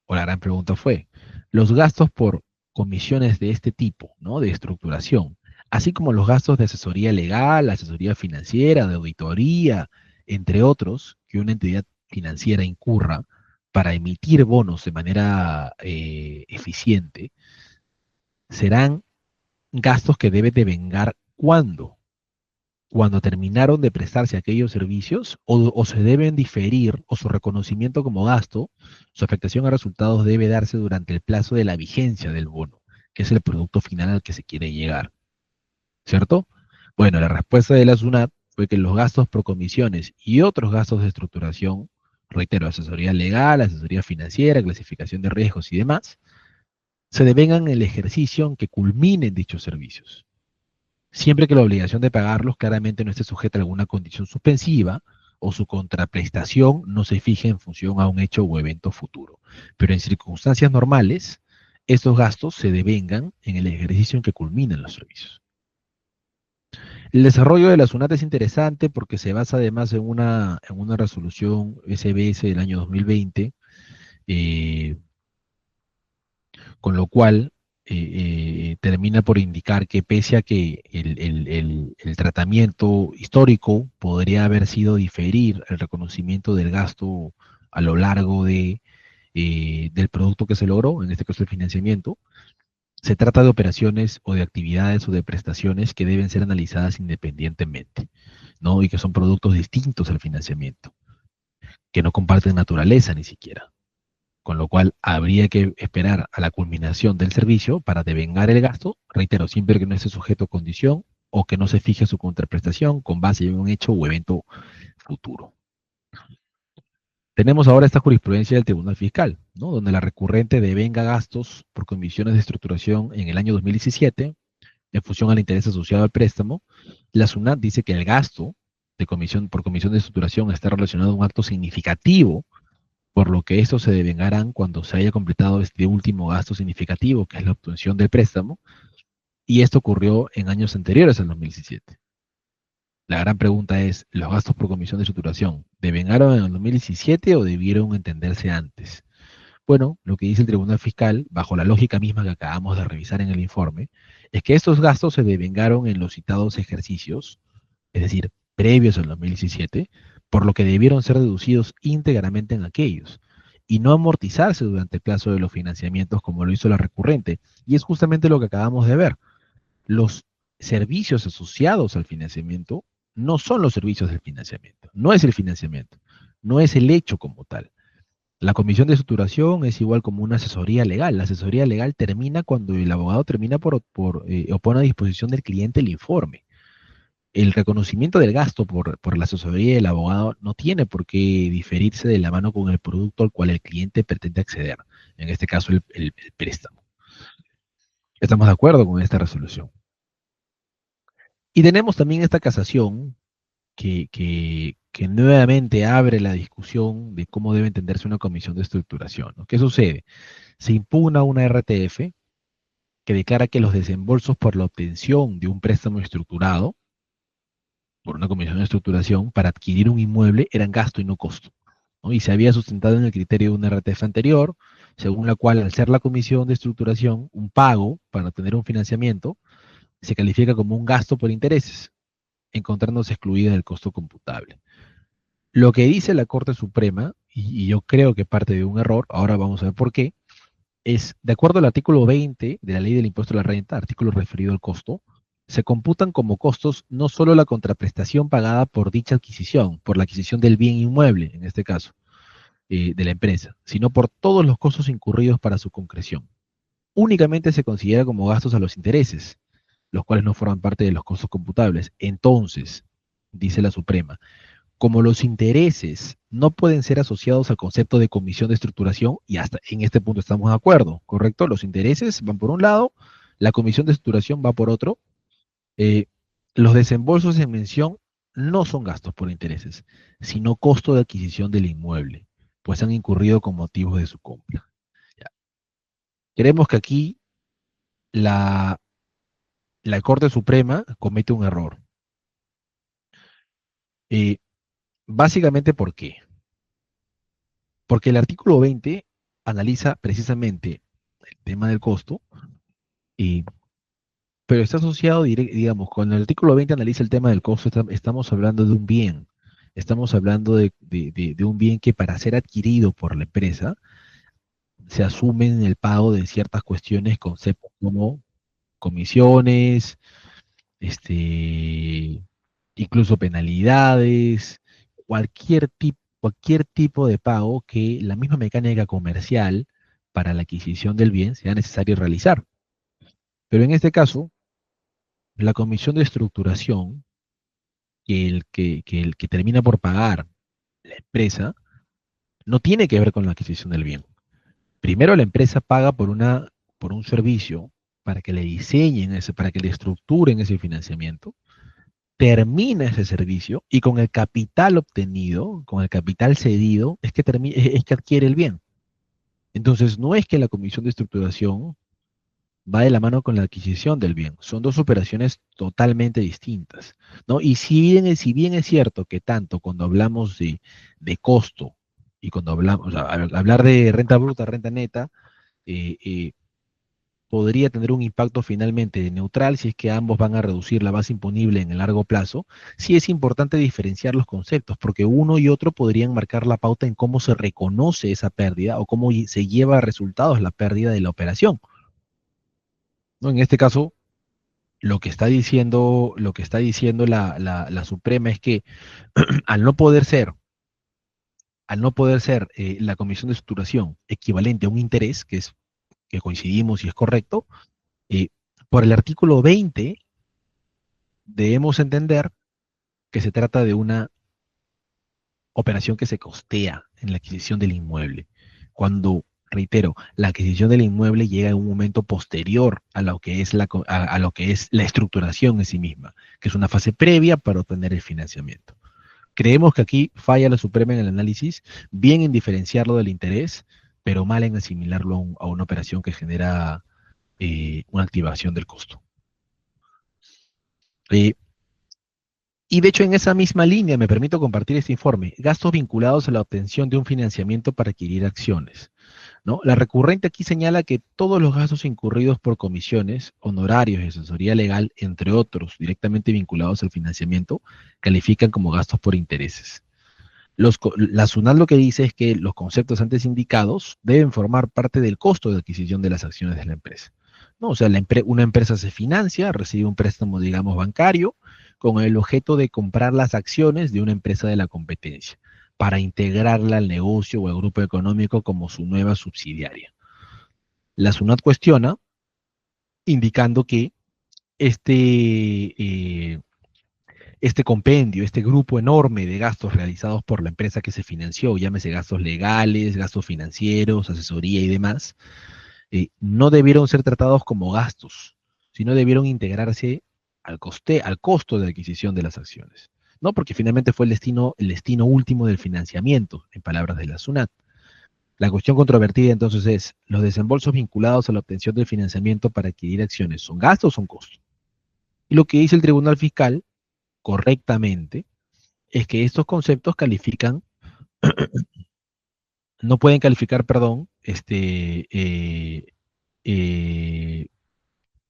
o la gran pregunta fue, los gastos por comisiones de este tipo, ¿no? De estructuración, así como los gastos de asesoría legal, asesoría financiera, de auditoría, entre otros, que una entidad financiera incurra para emitir bonos de manera eficiente, serán gastos que debe devengar cuando cuando terminaron de prestarse aquellos servicios o se deben diferir o su reconocimiento como gasto, su afectación a resultados debe darse durante el plazo de la vigencia del bono, que es el producto final al que se quiere llegar, ¿cierto? Bueno, la respuesta de la SUNAT fue que los gastos por comisiones y otros gastos de estructuración, reitero, asesoría legal, asesoría financiera, clasificación de riesgos y demás, se devengan en el ejercicio en que culminen dichos servicios siempre que la obligación de pagarlos claramente no esté sujeta a alguna condición suspensiva o su contraprestación no se fije en función a un hecho o evento futuro. Pero en circunstancias normales, estos gastos se devengan en el ejercicio en que culminan los servicios. El desarrollo de la SUNAT es interesante porque se basa además en una resolución SBS del año 2020, eh, con lo cual termina por indicar que pese a que el tratamiento histórico podría haber sido diferir el reconocimiento del gasto a lo largo del producto que se logró, en este caso el financiamiento, se trata de operaciones o de actividades o de prestaciones que deben ser analizadas independientemente, ¿no? Y que son productos distintos al financiamiento, que no comparten naturaleza ni siquiera, con lo cual habría que esperar a la culminación del servicio para devengar el gasto, reitero, siempre que no esté sujeto a condición o que no se fije su contraprestación con base en un hecho o evento futuro. Tenemos ahora esta jurisprudencia del Tribunal Fiscal, ¿no? Donde la recurrente devenga gastos por comisiones de estructuración en el año 2017 en función al interés asociado al préstamo. La SUNAT dice que el gasto de comisión por comisión de estructuración está relacionado a un acto significativo por lo que estos se devengarán cuando se haya completado este último gasto significativo, que es la obtención del préstamo, y esto ocurrió en años anteriores al 2017. La gran pregunta es, ¿los gastos por comisión de estructuración devengaron en el 2017 o debieron entenderse antes? Bueno, lo que dice el Tribunal Fiscal, bajo la lógica misma que acabamos de revisar en el informe, es que estos gastos se devengaron en los citados ejercicios, es decir, previos al 2017, por lo que debieron ser deducidos íntegramente en aquellos y no amortizarse durante el plazo de los financiamientos como lo hizo la recurrente. Y es justamente lo que acabamos de ver. Los servicios asociados al financiamiento no son los servicios del financiamiento, no es el financiamiento, no es el hecho como tal. La comisión de estructuración es igual como una asesoría legal. La asesoría legal termina cuando el abogado termina o pone a disposición del cliente el informe. El reconocimiento del gasto por la asesoría del abogado no tiene por qué diferirse de la mano con el producto al cual el cliente pretende acceder, en este caso el préstamo. Estamos de acuerdo con esta resolución. Y tenemos también esta casación que nuevamente abre la discusión de cómo debe entenderse una comisión de estructuración, ¿no? ¿Qué sucede? Se impugna una RTF que declara que los desembolsos por la obtención de un préstamo estructurado por una comisión de estructuración para adquirir un inmueble eran gasto y no costo, ¿no? Y se había sustentado en el criterio de un RTF anterior, según la cual al ser la comisión de estructuración un pago para tener un financiamiento, se califica como un gasto por intereses, encontrándose excluida del costo computable. Lo que dice la Corte Suprema, y yo creo que parte de un error, ahora vamos a ver por qué, es, de acuerdo al artículo 20 de la Ley del Impuesto a la Renta, artículo referido al costo, se computan como costos no solo la contraprestación pagada por dicha adquisición, por la adquisición del bien inmueble, en este caso, de la empresa, sino por todos los costos incurridos para su concreción. Únicamente se considera como gastos a los intereses, los cuales no forman parte de los costos computables. Entonces, dice la Suprema, como los intereses no pueden ser asociados al concepto de comisión de estructuración, y hasta en este punto estamos de acuerdo, ¿correcto? Los intereses van por un lado, la comisión de estructuración va por otro. eh, los desembolsos en mención no son gastos por intereses, sino costo de adquisición del inmueble, pues han incurrido con motivos de su compra. Ya. Queremos que aquí la, la Corte Suprema comete un error. Eh, Básicamente, ¿por qué? Porque el artículo 20 analiza precisamente el tema del costo, y, pero está asociado, digamos, cuando el artículo 20 analiza el tema del costo, estamos hablando de un bien, estamos hablando de un bien que para ser adquirido por la empresa se asumen el pago de ciertas cuestiones, conceptos como comisiones, este, incluso penalidades, cualquier tipo de pago que la misma mecánica comercial para la adquisición del bien sea necesario realizar. Pero en este caso, la comisión de estructuración, que el que termina por pagar la empresa, no tiene que ver con la adquisición del bien. Primero la empresa paga por un servicio para que le diseñen ese, para que le estructuren ese financiamiento, termina ese servicio y con el capital obtenido, con el capital cedido, es que adquiere el bien. Entonces, no es que la comisión de estructuración va de la mano con la adquisición del bien. Son dos operaciones totalmente distintas, ¿no? Y si bien es cierto que tanto cuando hablamos de costo y cuando hablamos, o sea, hablar de renta bruta, renta neta, eh, eh, podría tener un impacto finalmente neutral si es que ambos van a reducir la base imponible en el largo plazo, sí es importante diferenciar los conceptos, porque uno y otro podrían marcar la pauta en cómo se reconoce esa pérdida o cómo se lleva a resultados la pérdida de la operación, ¿no? En este caso, lo que está diciendo la Suprema es que al no poder ser, la comisión de estructuración equivalente a un interés, que coincidimos y es correcto, eh, por el artículo 20 debemos entender que se trata de una operación que se costea en la adquisición del inmueble. Cuando, reitero, la adquisición del inmueble llega en un momento posterior a lo que es a lo que es la estructuración en sí misma, que es una fase previa para obtener el financiamiento. Creemos que aquí falla la Suprema en el análisis, bien en diferenciarlo del interés, pero mal en asimilarlo a una operación que genera una activación del costo. Eh, Y de hecho, en esa misma línea me permito compartir este informe, gastos vinculados a la obtención de un financiamiento para adquirir acciones, ¿no? La recurrente aquí señala que todos los gastos incurridos por comisiones, honorarios y asesoría legal, entre otros, directamente vinculados al financiamiento, califican como gastos por intereses. La SUNAT lo que dice es que los conceptos antes indicados deben formar parte del costo de adquisición de las acciones de la empresa, ¿no? O sea, una empresa se financia, recibe un préstamo, digamos, bancario, con el objeto de comprar las acciones de una empresa de la competencia, para integrarla al negocio o al grupo económico como su nueva subsidiaria. La SUNAT cuestiona, indicando que este, eh, este compendio, este grupo enorme de gastos realizados por la empresa que se financió, llámese gastos legales, gastos financieros, asesoría y demás, no debieron ser tratados como gastos, sino debieron integrarse al costo de adquisición de las acciones, ¿no? Porque finalmente fue el destino último del financiamiento, en palabras de la SUNAT. La cuestión controvertida entonces es, ¿los desembolsos vinculados a la obtención del financiamiento para adquirir acciones son gastos o son costos? Y lo que dice el Tribunal Fiscal, correctamente, es que estos conceptos califican, no pueden calificar, perdón, eh,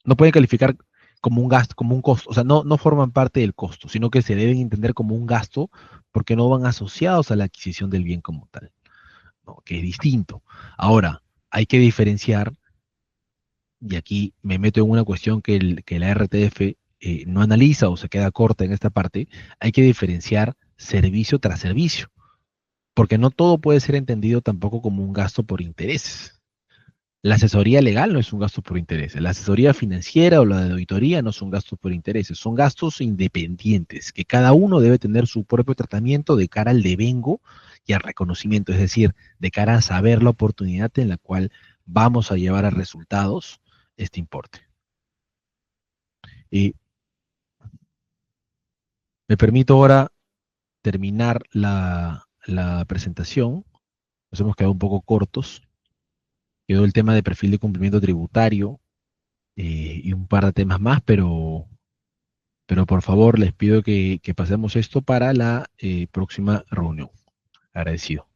no pueden calificar como un gasto, como un costo, o sea, no forman parte del costo, sino que se deben entender como un gasto porque no van asociados a la adquisición del bien como tal, ¿no? Que es distinto. Ahora, hay que diferenciar, y aquí me meto en una cuestión que la RTF no analiza o se queda corta en esta parte, hay que diferenciar servicio tras servicio, porque no todo puede ser entendido tampoco como un gasto por intereses. La asesoría legal no es un gasto por intereses. La asesoría financiera o la de auditoría no son gastos por intereses. Son gastos independientes, que cada uno debe tener su propio tratamiento de cara al devengo y al reconocimiento, es decir, de cara a saber la oportunidad en la cual vamos a llevar a resultados este importe. Y me permito ahora terminar la presentación. Nos hemos quedado un poco cortos. Quedó el tema de perfil de cumplimiento tributario y un par de temas más, pero por favor les pido que pasemos esto para la próxima reunión. Agradecido.